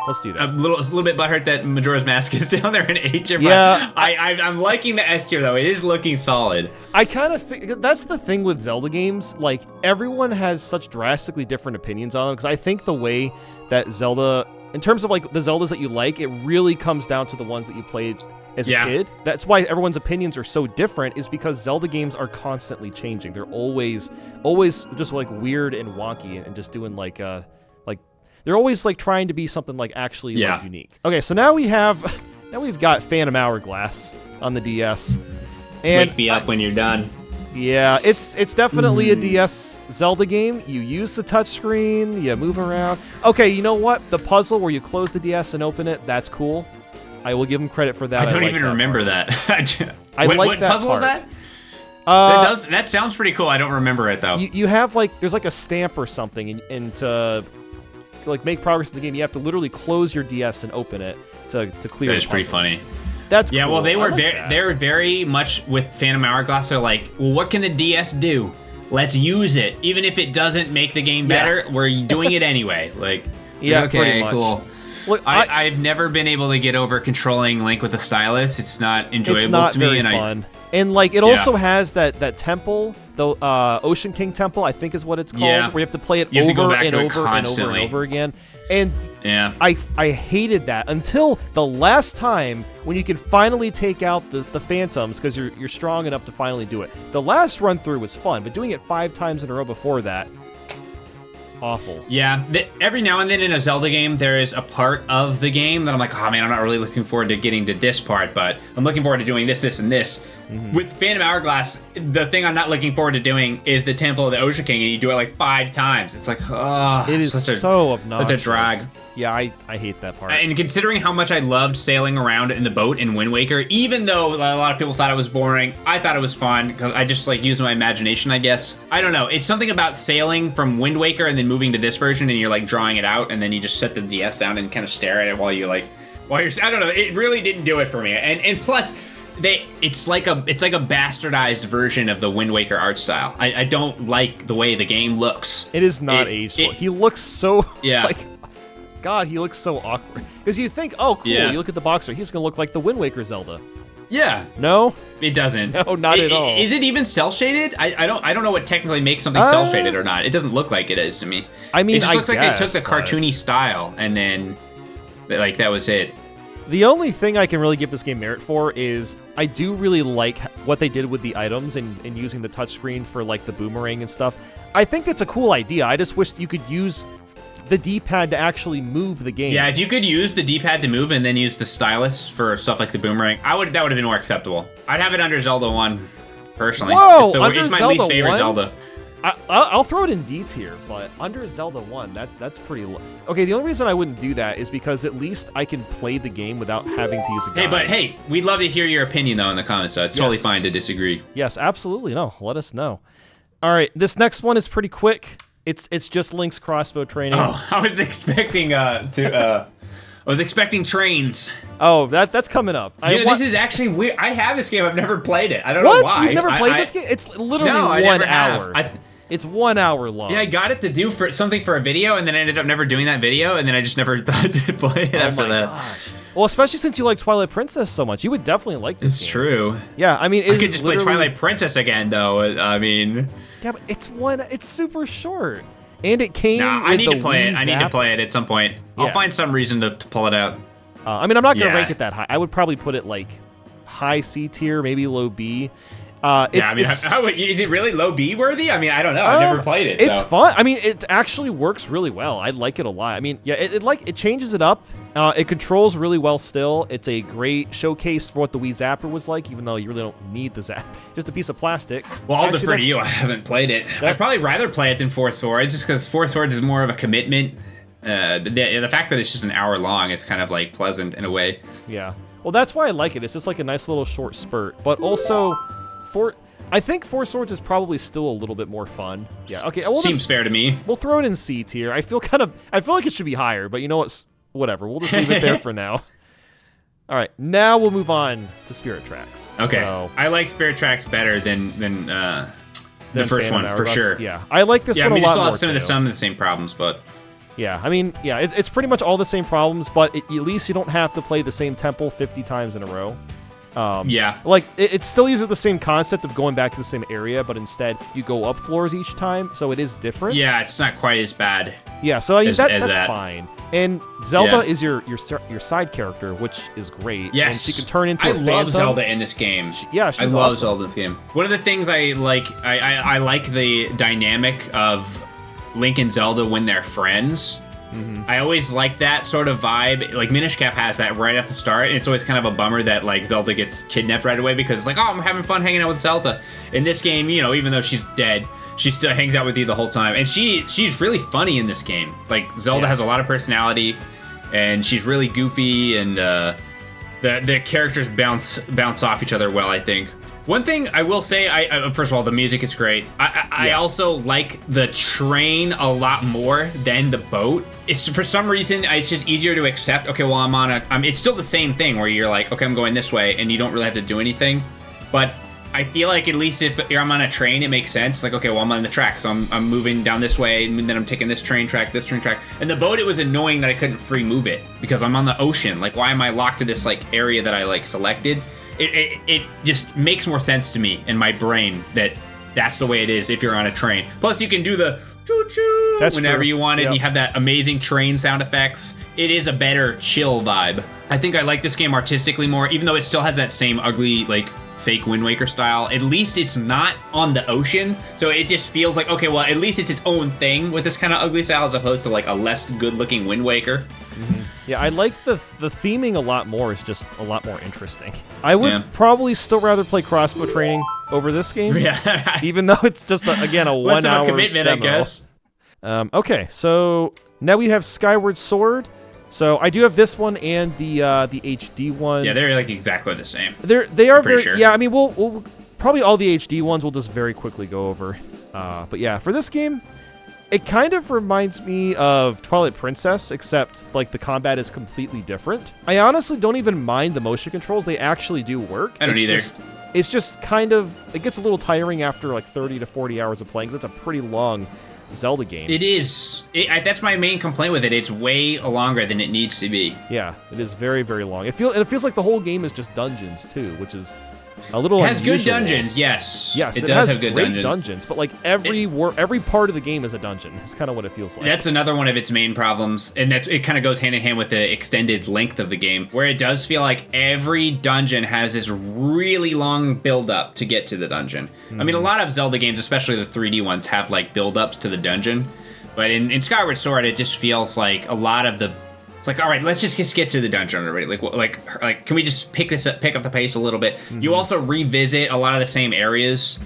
Let's do that. A little bit butthurt that Majora's Mask is down there in A tier. Yeah, I'm liking the S tier though. It is looking solid. I kind of that's the thing with Zelda games. Like everyone has such drastically different opinions on them because I think the way that Zelda, in terms of like the Zeldas that you like, it really comes down to the ones that you played as a kid. That's why everyone's opinions are so different. Is because Zelda games are constantly changing. They're always just like weird and wonky and just doing like they're always like trying to be something like actually like unique. Okay, so now we have Now we've got Phantom Hourglass on the DS. And Wake me up when you're done. Yeah, it's definitely a DS Zelda game. You use the touchscreen, you move around. Okay, you know what? The puzzle where you close the DS and open it, that's cool. I will give him credit for that. I don't even remember that. What that puzzle part. is that? That sounds pretty cool. I don't remember it though. You have there's like a stamp or something, and to make progress in the game, you have to literally close your DS and open it to clear. That is pretty funny. That's yeah. cool. Well, they're very much with Phantom Hourglass. They're like, well, what can the DS do? Let's use it, even if it doesn't make the game better. We're doing it anyway. Pretty much. Cool. Look, I've never been able to get over controlling Link with a stylus. It's not enjoyable it's not to me. Very fun. And it also has that temple, the Ocean King Temple, I think is what it's called, where you have to play it over and over again. And I hated that until the last time when you can finally take out the phantoms because you're strong enough to finally do it. The last run through was fun, but doing it 5 times in a row before that, awful. Yeah, every now and then in a Zelda game, there is a part of the game that I'm like, oh man, I'm not really looking forward to getting to this part, but I'm looking forward to doing this, this, and this. With Phantom Hourglass, the thing I'm not looking forward to doing is the Temple of the Ocean King, and you do it 5 times. It's like, oh, it is so obnoxious. Such a drag. Yeah, I hate that part. And considering how much I loved sailing around in the boat in Wind Waker, even though a lot of people thought it was boring, I thought it was fun because I just used my imagination, I guess. I don't know. It's something about sailing from Wind Waker and then moving to this version, and you're drawing it out, and then you just set the DS down and kind of stare at it while you're I don't know. It really didn't do it for me. And plus, it's like a bastardized version of the Wind Waker art style. I don't like the way the game looks. It is not aged well. He looks so God, he looks so awkward. Because you think, oh, cool, you look at the boxer, he's going to look like the Wind Waker Zelda. Yeah. No? It doesn't. No, not at all. Is it even cell-shaded? I don't know what technically makes something cell-shaded or not. It doesn't look like it is to me. I mean, it just looks like they took the cartoony style and then, that was it. The only thing I can really give this game merit for is I do really like what they did with the items and using the touchscreen for, the boomerang and stuff. I think that's a cool idea. I just wish you could use the D-pad to actually move the game. Yeah, if you could use the D-pad to move and then use the stylus for stuff like the boomerang, that would have been more acceptable. I'd have it under Zelda 1, personally. Whoa, it's my least favorite 1? Zelda. I'll throw it in D tier, but under Zelda 1, that's pretty low. Okay, the only reason I wouldn't do that is because at least I can play the game without having to use a guide. Hey, we'd love to hear your opinion, though, in the comments, so it's totally fine to disagree. Yes, absolutely. No, let us know. All right, this next one is pretty quick. It's just Link's crossbow training. Oh, I was expecting trains. Oh, that's coming up. This is actually weird. I have this game. I've never played it. I don't know what? why. You've never played this game? It's literally 1 hour. It's 1 hour long. Yeah, I got it to do something for a video, and then I ended up never doing that video, and then I just never thought to play it after that. Gosh. Well, especially since you like Twilight Princess so much, you would definitely like this game. It's true. Yeah, I mean, I could just play Twilight Princess again, though. I mean, yeah, but it's super short, and it came. Nah, with I need the to play it. Wii I need to play it at some point. I'll find some reason to pull it out. I mean, I'm not gonna rank it that high. I would probably put it high C tier, maybe low B. Is it really low B worthy? I mean, I don't know. I've never played it. It's fun. I mean, it actually works really well. I like it a lot. I mean, yeah, it changes it up. It controls really well still. It's a great showcase for what the Wii Zapper was like, even though you really don't need the Zap. Just a piece of plastic. Well, I'll defer to you. I haven't played it. I'd probably rather play it than Four Swords, just because Four Swords is more of a commitment. The fact that it's just an hour long is kind of pleasant in a way. Yeah. Well, that's why I like it. It's just a nice little short spurt. But also, I think Four Swords is probably still a little bit more fun. Yeah. Okay. Seems fair to me. We'll throw it in C tier. I feel like it should be higher, but you know what? Whatever. We'll just leave it there for now. All right. Now we'll move on to Spirit Tracks. Okay. So, I like Spirit Tracks better than the first one for sure. Yeah. I like this one a lot more. Some of the same problems, but. Yeah, I mean, yeah, it's pretty much all the same problems, but at least you don't have to play the same temple 50 times in a row. Yeah. It still uses the same concept of going back to the same area, but instead you go up floors each time, so it is different. Yeah, it's not quite as bad. Yeah, so that's fine. And Zelda is your side character, which is great. Yes. And she can turn into a phantom. I love Zelda in this game. She's I love Zelda in this game. One of the things I like, I like the dynamic of Link and Zelda when they're friends. I always like that sort of vibe. Like Minish Cap has that right at the start, and it's always kind of a bummer that like Zelda gets kidnapped right away because it's like, oh, I'm having fun hanging out with Zelda. In this game, you know, even though she's dead, she still hangs out with you the whole time, and she's really funny in this game. Like Zelda has a lot of personality, and she's really goofy, and the characters bounce off each other well, I think. One thing I will say, first of all, the music is great. I also like the train a lot more than the boat. It's for some reason it's just easier to accept. Okay, well it's still the same thing where you're like, okay, I'm going this way, and you don't really have to do anything. But I feel like at least if I'm on a train, it makes sense. Like, okay, well I'm on the track, so I'm moving down this way, and then I'm taking this train track. And the boat, it was annoying that I couldn't free move it because I'm on the ocean. Like, why am I locked to this like area that I like selected? It just makes more sense to me in my brain that that's the way it is if you're on a train. Plus, you can do the choo-choo whenever you want it, and you have that amazing train sound effects. It is a better chill vibe. I think I like this game artistically more, even though it still has that same ugly, like, fake Wind Waker style. At least it's not on the ocean, so it just feels like, okay, well, at least it's its own thing with this kind of ugly style as opposed to, like, a less good-looking Wind Waker. Yeah, I like the theming a lot more. It's just a lot more interesting. I would probably still rather play Crossbow Training over this game. Yeah. Even though it's just, again, a 1 hour commitment, demo. I guess. Okay, so now we have Skyward Sword. So I do have this one and the HD one. Yeah, they're like exactly the same. They are very sure. Yeah, I mean we'll probably all the HD ones we'll just very quickly go over. But yeah, for this game, it kind of reminds me of Twilight Princess, except like the combat is completely different. I honestly don't even mind the motion controls. They actually do work. I don't either. It's just kind of, it gets a little tiring after like 30 to 40 hours of playing, because it's a pretty long Zelda game. It is. That's my main complaint with it. It's way longer than it needs to be. Yeah, it is very, very long. It feels like the whole game is just dungeons too, which is a little unusual. It has good dungeons, yes. Yes, it does have good dungeons. But like every part of the game is a dungeon. It's kind of what it feels like. That's another one of its main problems, and it kind of goes hand in hand with the extended length of the game, where it does feel like every dungeon has this really long build-up to get to the dungeon. I mean, a lot of Zelda games, especially the 3D ones, have like build-ups to the dungeon, but in Skyward Sword, it just feels like a lot of the. It's like, all right, let's just get to the dungeon already. Like, can we just pick up the pace a little bit? You also revisit a lot of the same areas.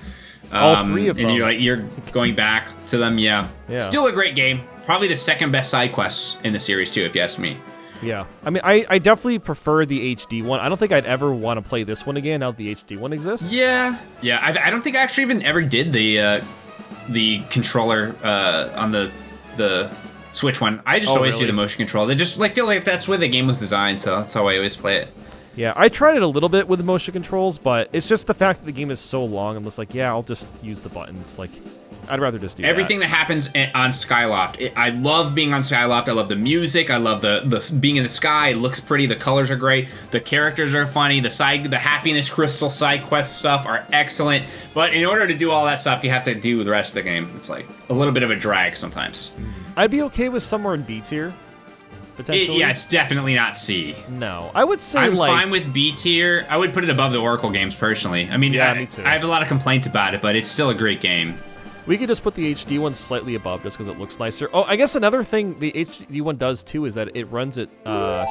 All three of them. And you're going back to them. Yeah. Still a great game. Probably the second best side quests in the series too, if you ask me. Yeah. I mean, I definitely prefer the HD one. I don't think I'd ever want to play this one again now that the HD one exists. Yeah. Yeah. I don't think I actually even ever did the controller on the Switch one. I just always do the motion controls. I just feel like that's where the game was designed, so that's how I always play it. Yeah, I tried it a little bit with the motion controls, but it's just the fact that the game is so long. I'm just like, yeah, I'll just use the buttons. Like, I'd rather just do everything that happens on Skyloft. I love being on Skyloft. I love the music. I love the being in the sky. It looks pretty. The colors are great. The characters are funny. The happiness crystal side quest stuff are excellent. But in order to do all that stuff, you have to do the rest of the game. It's like a little bit of a drag sometimes. I'd be okay with somewhere in B tier, potentially. It's definitely not C. No, I would say I'm fine with B tier. I would put it above the Oracle games personally. I mean, me too. I have a lot of complaints about it, but it's still a great game. We could just put the HD one slightly above just because it looks nicer. Oh, I guess another thing the HD one does too is that it runs at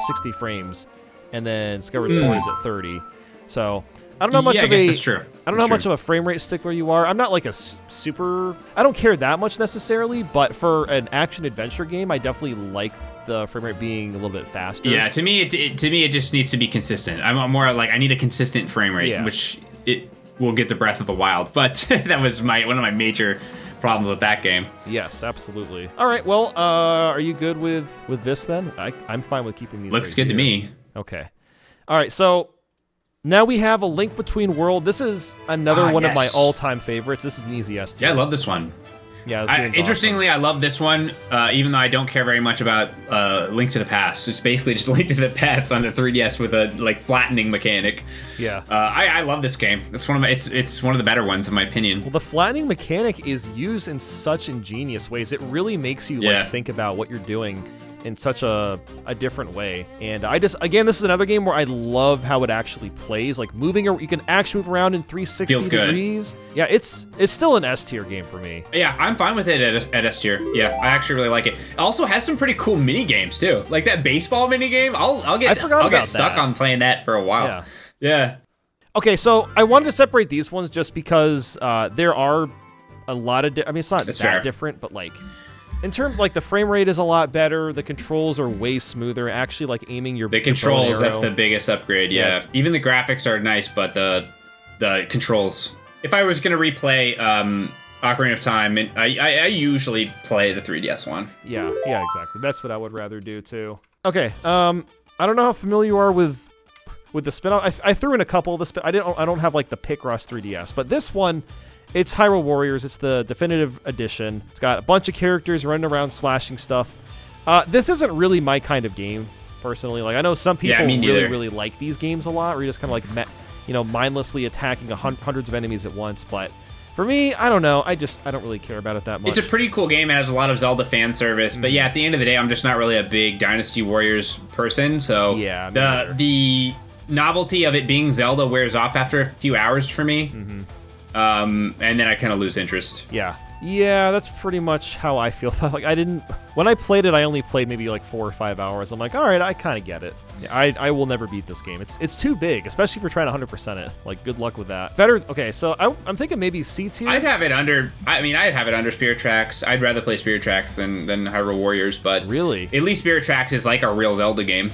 60 frames, and then Skyward Sword is at 30. So I don't know how much of that's true. I don't know how much of a frame rate stickler you are. I'm not like a super. I don't care that much necessarily, but for an action adventure game, I definitely like the frame rate being a little bit faster. Yeah, to me, it just needs to be consistent. I'm more like I need a consistent frame rate, which it will get to Breath of the Wild. But that was one of my major problems with that game. Yes, absolutely. All right, well, are you good with this then? I'm fine with keeping these. Looks good to me. Okay. All right, so now we have A Link Between Worlds. This is another one of my all-time favorites. This is an easy estimate. Yeah, I love this one. Yeah, this game's interestingly, awesome. I love this one, even though I don't care very much about Link to the Past. It's basically just Link to the Past on the 3DS with a flattening mechanic. Yeah, I love this game. It's one of the better ones in my opinion. Well, the flattening mechanic is used in such ingenious ways. It really makes you think about what you're doing in such a different way. And again, this is another game where I love how it actually plays. Like you can actually move around in 360 Feels good. degrees. Yeah, it's still an S tier game for me. Yeah, I'm fine with it at S tier. Yeah, I actually really like it. It also has some pretty cool mini games too, like that baseball mini game. I'll get stuck on playing that for a while. Yeah. Okay, so I wanted to separate these ones just because there are a lot of. I mean, it's not that different, but like. In terms, like, the frame rate is a lot better. The controls are way smoother. Actually, like, aiming your controls, that's the biggest upgrade, yeah. Even the graphics are nice, but the controls. If I was going to replay Ocarina of Time, I usually play the 3DS one. Yeah, exactly. That's what I would rather do, too. Okay, I don't know how familiar you are with the spin-off. I threw in a couple of the I don't have, like, the Picross 3DS, but this one... It's Hyrule Warriors. It's the definitive edition. It's got a bunch of characters running around slashing stuff. This isn't really my kind of game, personally. Like I know some people really like these games a lot, where you're just kind of like, mindlessly attacking hundreds of enemies at once. But for me, I don't know. I don't really care about it that much. It's a pretty cool game. It has a lot of Zelda fan service. But yeah, at the end of the day, I'm just not really a big Dynasty Warriors person. So yeah, the novelty of it being Zelda wears off after a few hours for me. Mm-hmm. And then I kind of lose interest. Yeah, that's pretty much how I feel. Like when I played it, I only played maybe like 4 or 5 hours. I'm like, all right, I kind of get it. Yeah, I will never beat this game. It's too big, especially if you're trying to 100% it. Like, good luck with that. Okay, so I'm thinking maybe C tier. I'd have it under Spirit Tracks. I'd rather play Spirit Tracks than Hyrule Warriors, but really, at least Spirit Tracks is like a real Zelda game.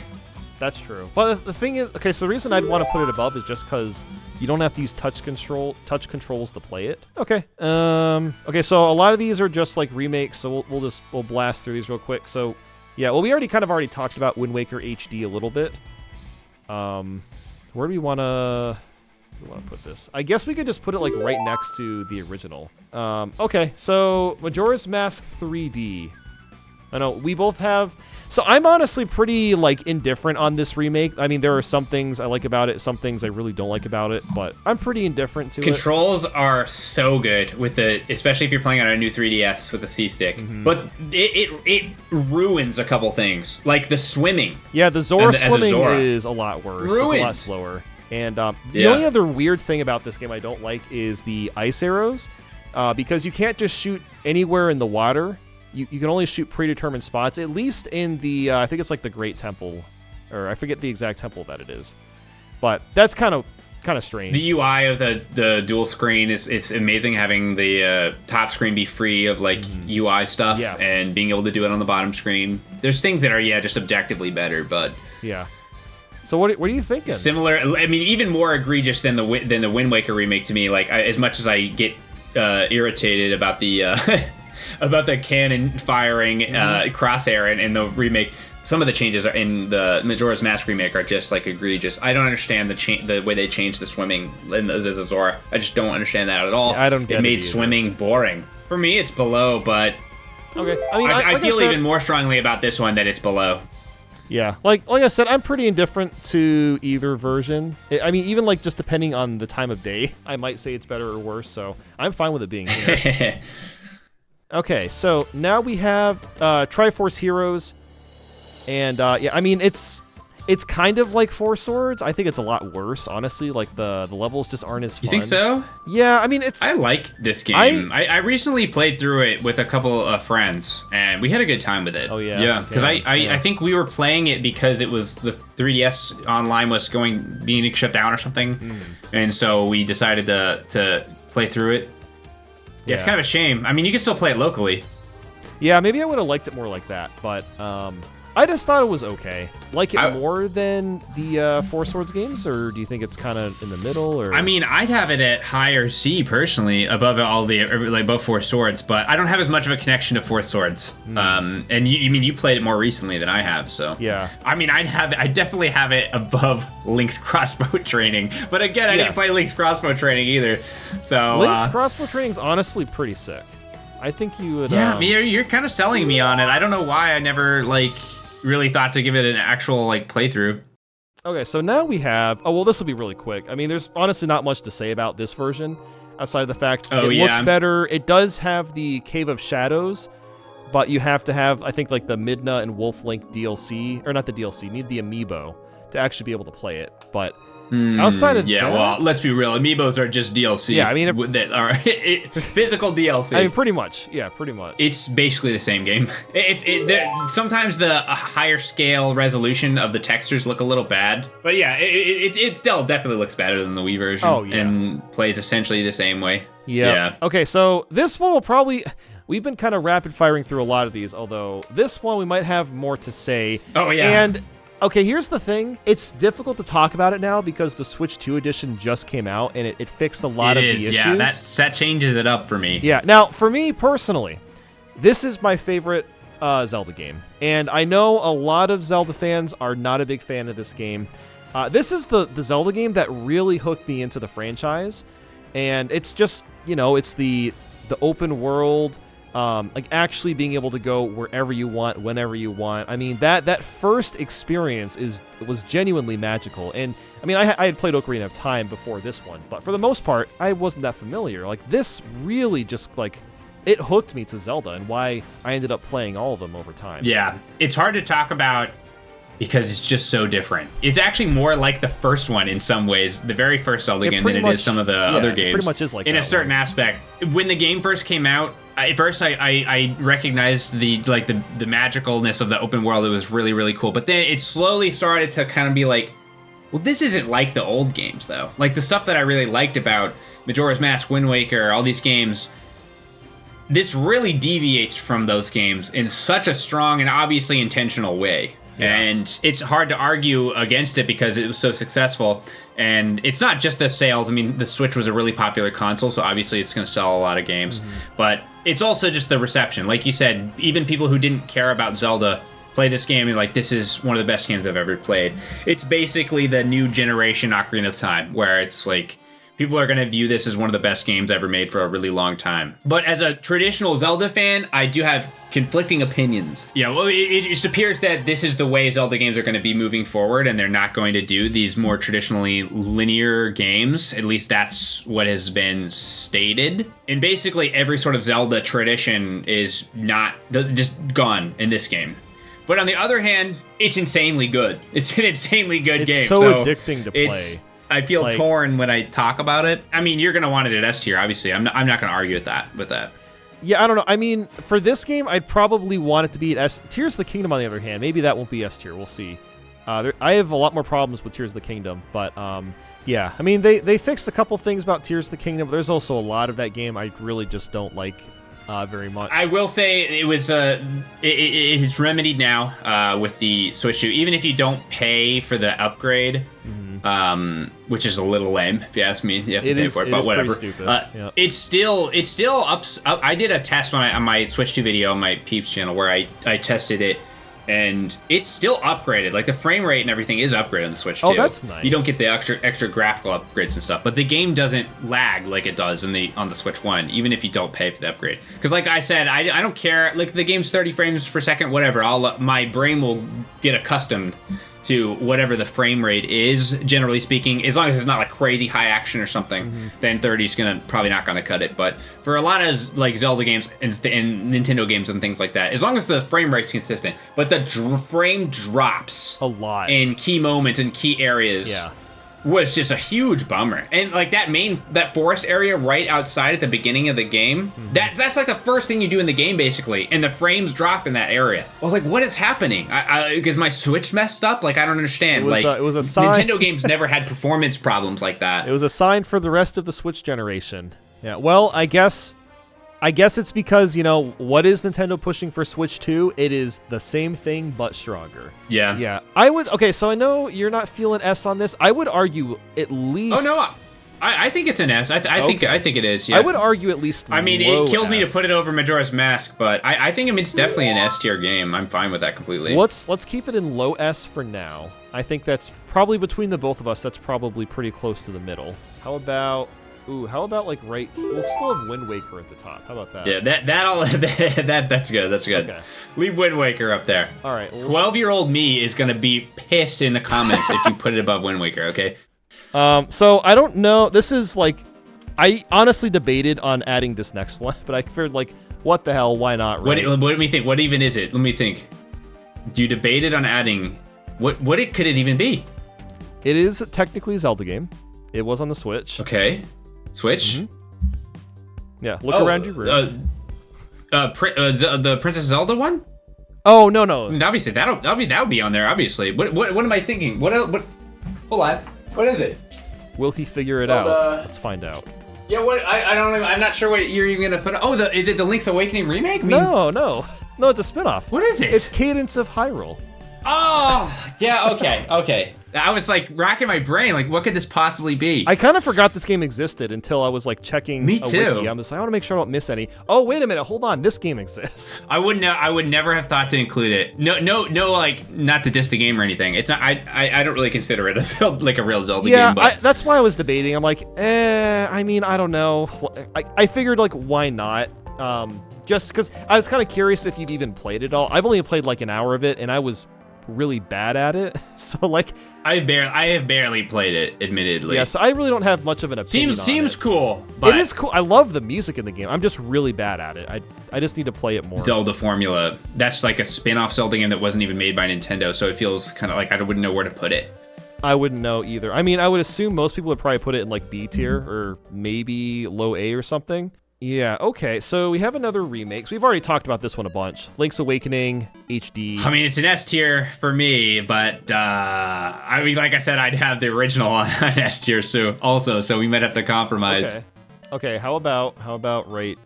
That's true. But the thing is, okay, so the reason I'd want to put it above is just because you don't have to use touch controls to play it. Okay. Okay, so a lot of these are just like remakes, so we'll blast through these real quick. So, yeah, well, we already talked about Wind Waker HD a little bit. Where do we want to put this? I guess we could just put it like right next to the original. Okay, so Majora's Mask 3D. I know we both have. So I'm honestly pretty like indifferent on this remake. I mean, there are some things I like about it, some things I really don't like about it, but I'm pretty indifferent to it. Controls are so good with especially if you're playing on a new 3DS with a C-stick. Mm-hmm. But it ruins a couple things, like the swimming. Yeah, the Zora swimming is a lot worse. Ruined. It's a lot slower. And the only other weird thing about this game I don't like is the ice arrows, because you can't just shoot anywhere in the water. You can only shoot predetermined spots, at least in the, I think it's like the Great Temple, or I forget the exact temple that it is. But that's kind of strange. The UI of the dual screen it's amazing, having the top screen be free of like UI stuff, and being able to do it on the bottom screen. There's things that are just objectively better, but yeah. So what are you thinking? Similar, I mean, even more egregious than the Wind Waker remake to me. Like as much as I get irritated about the about the cannon firing crosshair in the remake, some of the changes in the Majora's Mask remake are just like egregious. I don't understand the way they changed the swimming in the Zora. I just don't understand that at all. Yeah, I don't get it. It made swimming boring. For me, it's below, but okay. I mean, I feel even more strongly about this one that it's below. Yeah, like I said, I'm pretty indifferent to either version. I mean, even like just depending on the time of day, I might say it's better or worse. So I'm fine with it being here. Okay, so now we have Triforce Heroes, and yeah, I mean it's kind of like Four Swords. I think it's a lot worse, honestly. Like the levels just aren't as fun. You think so? Yeah, I mean I like this game. I recently played through it with a couple of friends, and we had a good time with it. Oh yeah, yeah. Because I think we were playing it because it was the 3DS online was being shut down or something, and so we decided to play through it. Yeah, it's kind of a shame. I mean, you can still play it locally. Yeah, maybe I would have liked it more like that, but I just thought it was okay. Like it more than the Four Swords games, or do you think it's kind of in the middle? Or I mean, I'd have it at higher C personally, above all above Four Swords, but I don't have as much of a connection to Four Swords. And you played it more recently than I have, so yeah. I mean, I definitely have it above Link's Crossbow Training, but again, I didn't play Link's Crossbow Training either. So Link's Crossbow Training's honestly pretty sick. I think you would. Yeah, you're kind of selling me on it. I don't know why I never really thought to give it an actual playthrough. Okay, so now we have. Oh well, this will be really quick. I mean, there's honestly not much to say about this version, outside of the fact it looks better. It does have the Cave of Shadows, but you have to have, I think, like the Midna and Wolf Link DLC, or not the DLC, you need the amiibo to actually be able to play it. But outside of that, well, let's be real. Amiibos are just DLC. Yeah, I mean, that are physical DLC. I mean, pretty much. Yeah, pretty much. It's basically the same game. Sometimes the higher scale resolution of the textures look a little bad, but yeah, it still definitely looks better than the Wii version. Oh, yeah. And plays essentially the same way. Yep. Yeah. Okay, so this one will probably... We've been kind of rapid firing through a lot of these, although this one we might have more to say. Oh, yeah. And... Okay, here's the thing. It's difficult to talk about it now because the Switch 2 edition just came out and it fixed a lot of the issues. Yeah, that changes it up for me. Yeah, now, for me personally, this is my favorite Zelda game. And I know a lot of Zelda fans are not a big fan of this game. This is the Zelda game that really hooked me into the franchise. And it's just, you know, it's the open world... like actually being able to go wherever you want, whenever you want. I mean, that first experience was genuinely magical. And I mean, I had played Ocarina of Time before this one, but for the most part, I wasn't that familiar. Like this really just like it hooked me to Zelda and why I ended up playing all of them over time. Yeah, it's hard to talk about because it's just so different. It's actually more like the first one in some ways, the very first Zelda game, than it is some of the other games. It pretty much is like in a certain aspect. When the game first came out, at first I recognized the magicalness of the open world. It was really, really cool. But then it slowly started to kind of be like, well, this isn't like the old games, though. Like, the stuff that I really liked about Majora's Mask, Wind Waker, all these games, this really deviates from those games in such a strong and obviously intentional way. Yeah. And it's hard to argue against it because it was so successful. And it's not just the sales. I mean, the Switch was a really popular console, so obviously it's going to sell a lot of games. But it's also just the reception. Like you said, even people who didn't care about Zelda play this game and like, this is one of the best games I've ever played. It's basically the new generation Ocarina of Time, where it's like, people are going to view this as one of the best games ever made for a really long time. But as a traditional Zelda fan, I do have conflicting opinions. Yeah, well, it just appears that this is the way Zelda games are going to be moving forward, and they're not going to do these more traditionally linear games. At least that's what has been stated. And basically every sort of Zelda tradition is just gone in this game. But on the other hand, it's insanely good. It's an insanely good game. It's so addicting to play. I feel torn when I talk about it. I mean, you're going to want it at S tier, obviously. I'm not going to argue with that. Yeah, I don't know. I mean, for this game, I'd probably want it to be at S. Tears of the Kingdom, on the other hand, maybe that won't be S tier. We'll see. I have a lot more problems with Tears of the Kingdom, but yeah. I mean, they fixed a couple things about Tears of the Kingdom, but there's also a lot of that game I really just don't like very much. I will say it was it's remedied now with the Switch 2. Even if you don't pay for the upgrade, which is a little lame if you ask me. You have to pay for it, but whatever. Yep. It's still up. I did a test on my Switch 2 video on my Peeps channel where I tested it. And it's still upgraded. Like, the frame rate and everything is upgraded on the Switch, too. Oh, that's nice. You don't get the extra graphical upgrades and stuff, but the game doesn't lag like it does on the Switch 1, even if you don't pay for the upgrade. Because, like I said, I don't care. Like, the game's 30 frames per second, whatever. My brain will get accustomed to whatever the frame rate is, generally speaking. As long as it's not like crazy high action or something, then 30 is probably not gonna cut it. But for a lot of like Zelda games and Nintendo games and things like that, as long as the frame rate's consistent, but the frame drops a lot in key moments and key areas. Was just a huge bummer. And like that forest area right outside at the beginning of the game, that's like the first thing you do in the game basically, and the frames drop in that area. I was like, what is happening? Because my Switch messed up? Like, I don't understand. It was a sign. Nintendo games never had performance problems like that. It was a sign for the rest of the Switch generation. Yeah, well, I guess it's because, you know, what is Nintendo pushing for Switch 2? It is the same thing, but stronger. Yeah. Yeah. Okay, so I know you're not feeling S on this. I would argue at least... Oh, no, I think it's an S. I think it is, yeah. I would argue at least I mean, it kills me to put it over Majora's Mask, but I think it's definitely an S tier game. I'm fine with that completely. Let's keep it in low S for now. I think that's probably between the both of us, that's probably pretty close to the middle. How about like right? We'll still have Wind Waker at the top. How about that? Yeah, that's good. That's good. Okay. Leave Wind Waker up there. All right. 12-year-old me is gonna be pissed in the comments if you put it above Wind Waker. Okay. So I don't know. This is like, I honestly debated on adding this next one, but I figured like what the hell? Why not? Right? What do we think? What even is it? Let me think. You debated on adding. Could it even be? It is technically a Zelda game. It was on the Switch. Okay. Switch? Yeah, look around your room. The Princess Zelda one? Oh, no. I mean, obviously, that would be on there, obviously. What am I thinking? What? Hold on. What is it? Will he figure it out? Let's find out. Yeah, I don't know. I'm not sure what you're even going to put. Oh, is it the Link's Awakening remake? No, it's a spin-off. What is it? It's Cadence of Hyrule. Oh, yeah, okay. I was like racking my brain, like what could this possibly be? I kind of forgot this game existed until I was like checking Me a too. wiki. I'm just like, I want to make sure I don't miss any. Oh, wait a minute, hold on, this game exists. I would never have thought to include it. No, like not to diss the game or anything. It's not. I don't really consider it like a real Zelda game. But that's why I was debating. I'm like, I mean, I don't know. I figured like, why not? Just because I was kind of curious if you've even played it all. I've only played like an hour of it, and I was really bad at it. So like, I have barely played it, admittedly. Yeah, so I really don't have much of an opinion. Seems cool. But it is cool. I love the music in the game. I'm just really bad at it. I just need to play it more. Zelda formula. That's like a spin-off Zelda game that wasn't even made by Nintendo, so it feels kind of like I wouldn't know where to put it. I wouldn't know either. I mean, I would assume most people would probably put it in like B tier or maybe low A or something. Yeah, okay, so we have another remake. So we've already talked about this one a bunch. Link's Awakening HD. I mean, it's an S tier for me, but I mean, like I said, I'd have the original on S tier also, so we might have to compromise. Okay, how about right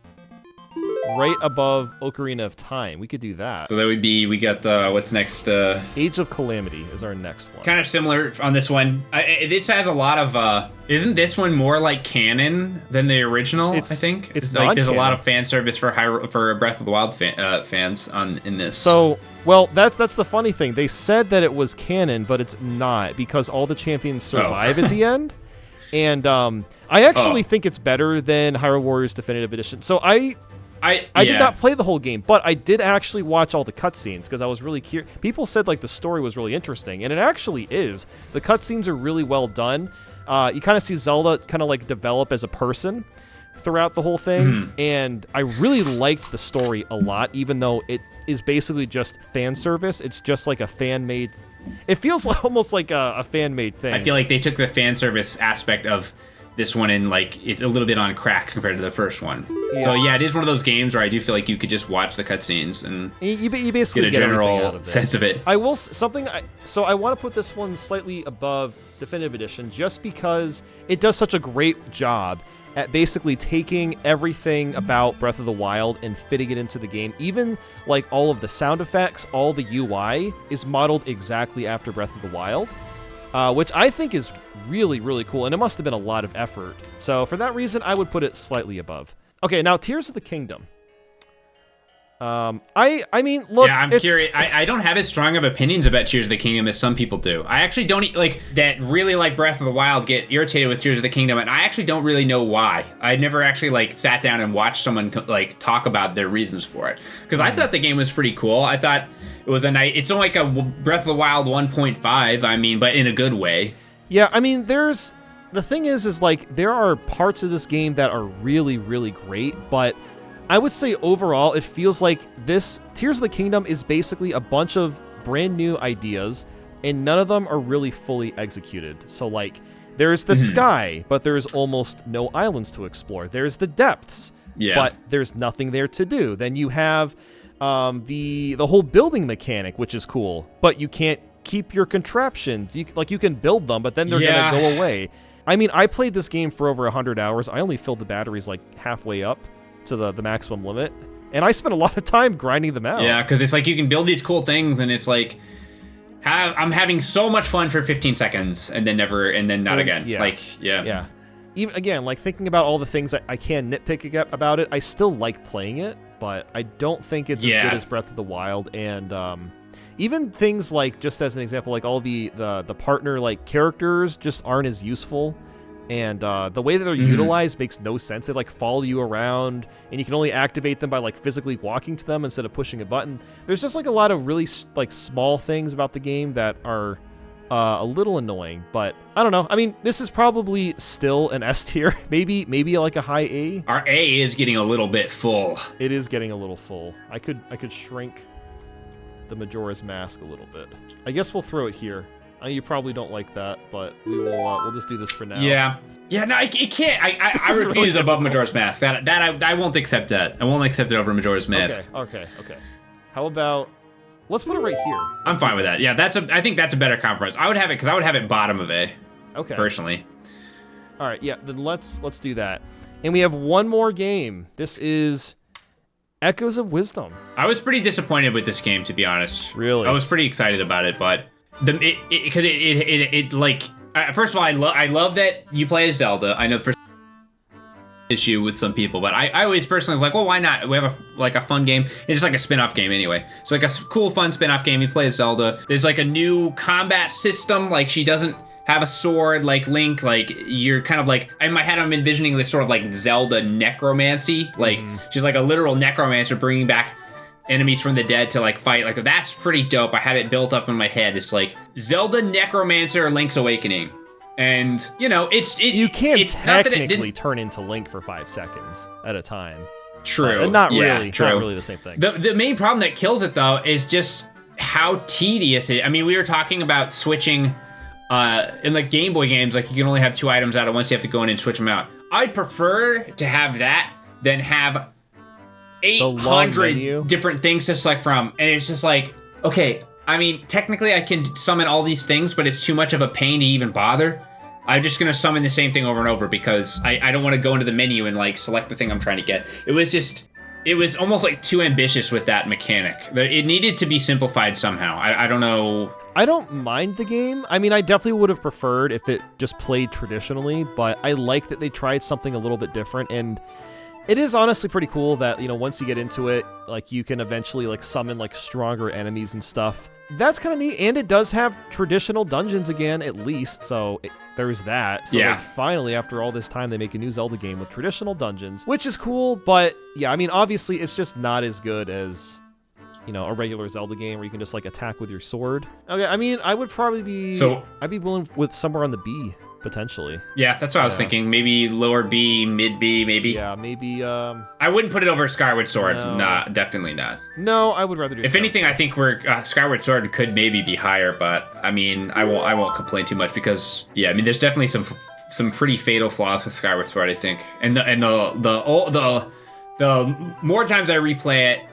above Ocarina of Time? We could do that. So that would be, we got, what's next? Age of Calamity is our next one. Kind of similar on this one. This has a lot of, isn't this one more like canon than the original, I think? It's like there's a lot of fan service for Breath of the Wild fans in this. So, well, that's the funny thing. They said that it was canon, but it's not, because all the champions survive at the end. And I actually think it's better than Hyrule Warriors Definitive Edition. So I did not play the whole game, but I did actually watch all the cutscenes because I was really curious. People said like the story was really interesting, and it actually is. The cutscenes are really well done. You kind of see Zelda kind of like develop as a person throughout the whole thing, and I really liked the story a lot, even though it is basically just fan service. It's just like a fan-made... It feels almost like a fan-made thing. I feel like they took the fan service aspect of this one and like it's a little bit on crack compared to the first one. Yeah. So yeah, it is one of those games where I do feel like you could just watch the cutscenes and you basically get a general sense of it. I will so I want to put this one slightly above Definitive Edition just because it does such a great job at basically taking everything about Breath of the Wild and fitting it into the game. Even like all of the sound effects, all the UI is modeled exactly after Breath of the Wild. Which I think is really, really cool, and it must have been a lot of effort. So for that reason, I would put it slightly above. Okay, now Tears of the Kingdom. I mean, look. Yeah, I'm curious. I don't have as strong of opinions about Tears of the Kingdom as some people do. I actually don't like that. Really like Breath of the Wild get irritated with Tears of the Kingdom, and I actually don't really know why. I never actually like sat down and watched someone like talk about their reasons for it because I thought the game was pretty cool. I thought it was it's not like a Breath of the Wild 1.5. I mean, but in a good way. Yeah, I mean, the thing is like there are parts of this game that are really, really great, but I would say overall, it feels like this Tears of the Kingdom is basically a bunch of brand new ideas, and none of them are really fully executed. So, like, there's the sky, but there's almost no islands to explore. There's the depths, but there's nothing there to do. Then you have the whole building mechanic, which is cool, but you can't keep your contraptions. You can build them, but then they're gonna go away. I mean, I played this game for over 100 hours. I only filled the batteries like halfway up to the maximum limit, and I spent a lot of time grinding them out. Yeah, because it's like you can build these cool things, and it's like I'm having so much fun for 15 seconds, and then not again. Yeah. Even again, like thinking about all the things I can nitpick about it, I still like playing it, but I don't think it's as good as Breath of the Wild, and even things like, just as an example, like all the partner like characters just aren't as useful. And the way that they're utilized makes no sense. They like follow you around, and you can only activate them by like physically walking to them instead of pushing a button. There's just like a lot of really like small things about the game that are a little annoying, but I don't know. I mean, this is probably still an S tier, maybe like a high A. Our A is getting a little bit full. It is getting a little full. I could shrink the Majora's Mask a little bit. I guess we'll throw it here. You probably don't like that, but we'll just do this for now. Yeah. Yeah, no, it can't. I refuse really above Majora's Mask. That I won't accept that. I won't accept it over Majora's Mask. Okay. How about let's put it right here. I'm fine with that. Yeah, I think that's a better compromise. I would have it bottom of A. Okay. Personally. All right. Yeah. Then let's do that. And we have one more game. This is Echoes of Wisdom. I was pretty disappointed with this game, to be honest. Really? I was pretty excited about it, but because first of all, I love that you play as Zelda. I know the first issue with some people, but I always personally was like, well, why not? We have a fun game. It's just like a spin-off game anyway. It's like a cool, fun spin-off game. You play as Zelda. There's like a new combat system. Like she doesn't have a sword like Link. Like you're kind of like, in my head, I'm envisioning this sort of like Zelda necromancy. Like she's like a literal necromancer bringing back enemies from the dead to like fight. Like that's pretty dope. I had it built up in my head. It's like Zelda Necromancer Link's Awakening. And you know, you can't technically turn into Link for 5 seconds at a time. True. Not really the same thing. The main problem that kills it though is just how tedious it. I mean, we were talking about switching in like Game Boy games, like you can only have 2 items out at once. You have to go in and switch them out. I'd prefer to have that than have 800 different things to select from, and it's just like, okay, I mean, technically I can summon all these things, but it's too much of a pain to even bother. I'm just gonna summon the same thing over and over because I don't want to go into the menu and like select the thing I'm trying to get. It was almost like too ambitious with that mechanic. It needed to be simplified somehow. I don't know. I don't mind the game. I mean, I definitely would have preferred if it just played traditionally, but I like that they tried something a little bit different, and it is honestly pretty cool that, you know, once you get into it, like, you can eventually, like, summon, like, stronger enemies and stuff. That's kind of neat, and it does have traditional dungeons again, at least, so there's that. So, yeah. like, finally, after all this time, they make a new Zelda game with traditional dungeons, which is cool, but, yeah, I mean, obviously, it's just not as good as, you know, a regular Zelda game where you can just, like, attack with your sword. Okay, I mean, I would probably be... I'd be willing with somewhere on the B. Potentially. Yeah, that's what I was thinking. Maybe lower B, mid B, maybe. Yeah, maybe. I wouldn't put it over Skyward Sword. No. Nah, definitely not. No, I would rather do. If anything, I think Skyward Sword could maybe be higher, but I mean, I won't complain too much because I mean, there's definitely some pretty fatal flaws with Skyward Sword, I think, and the more times I replay it,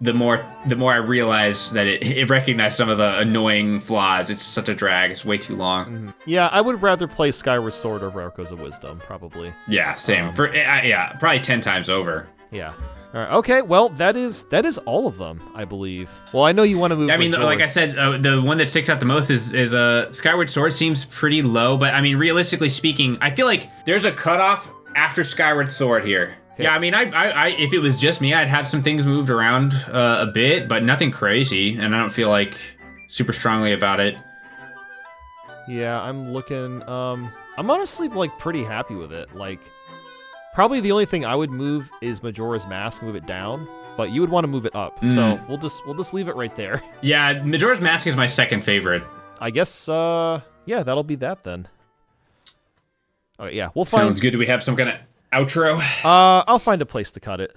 the more I realize that it recognized some of the annoying flaws. It's such a drag. It's way too long. Mm-hmm. Yeah, I would rather play Skyward Sword over Echoes of Wisdom, probably. Yeah, same. Probably 10 times over. Yeah. All right. Okay. Well, that is all of them, I believe. Well, I know you want to move. I mean, like I said, the one that sticks out the most is Skyward Sword seems pretty low, but I mean, realistically speaking, I feel like there's a cutoff after Skyward Sword here. Okay. Yeah, I mean, I if it was just me, I'd have some things moved around a bit, but nothing crazy, and I don't feel like super strongly about it. Yeah, I'm looking. I'm honestly like pretty happy with it. Like, probably the only thing I would move is Majora's Mask, move it down, but you would want to move it up. So we'll just leave it right there. Yeah, Majora's Mask is my second favorite. I guess. Yeah, that'll be that then. Okay, yeah, we'll find. Sounds good. Do we have some kind of outro? I'll find a place to cut it.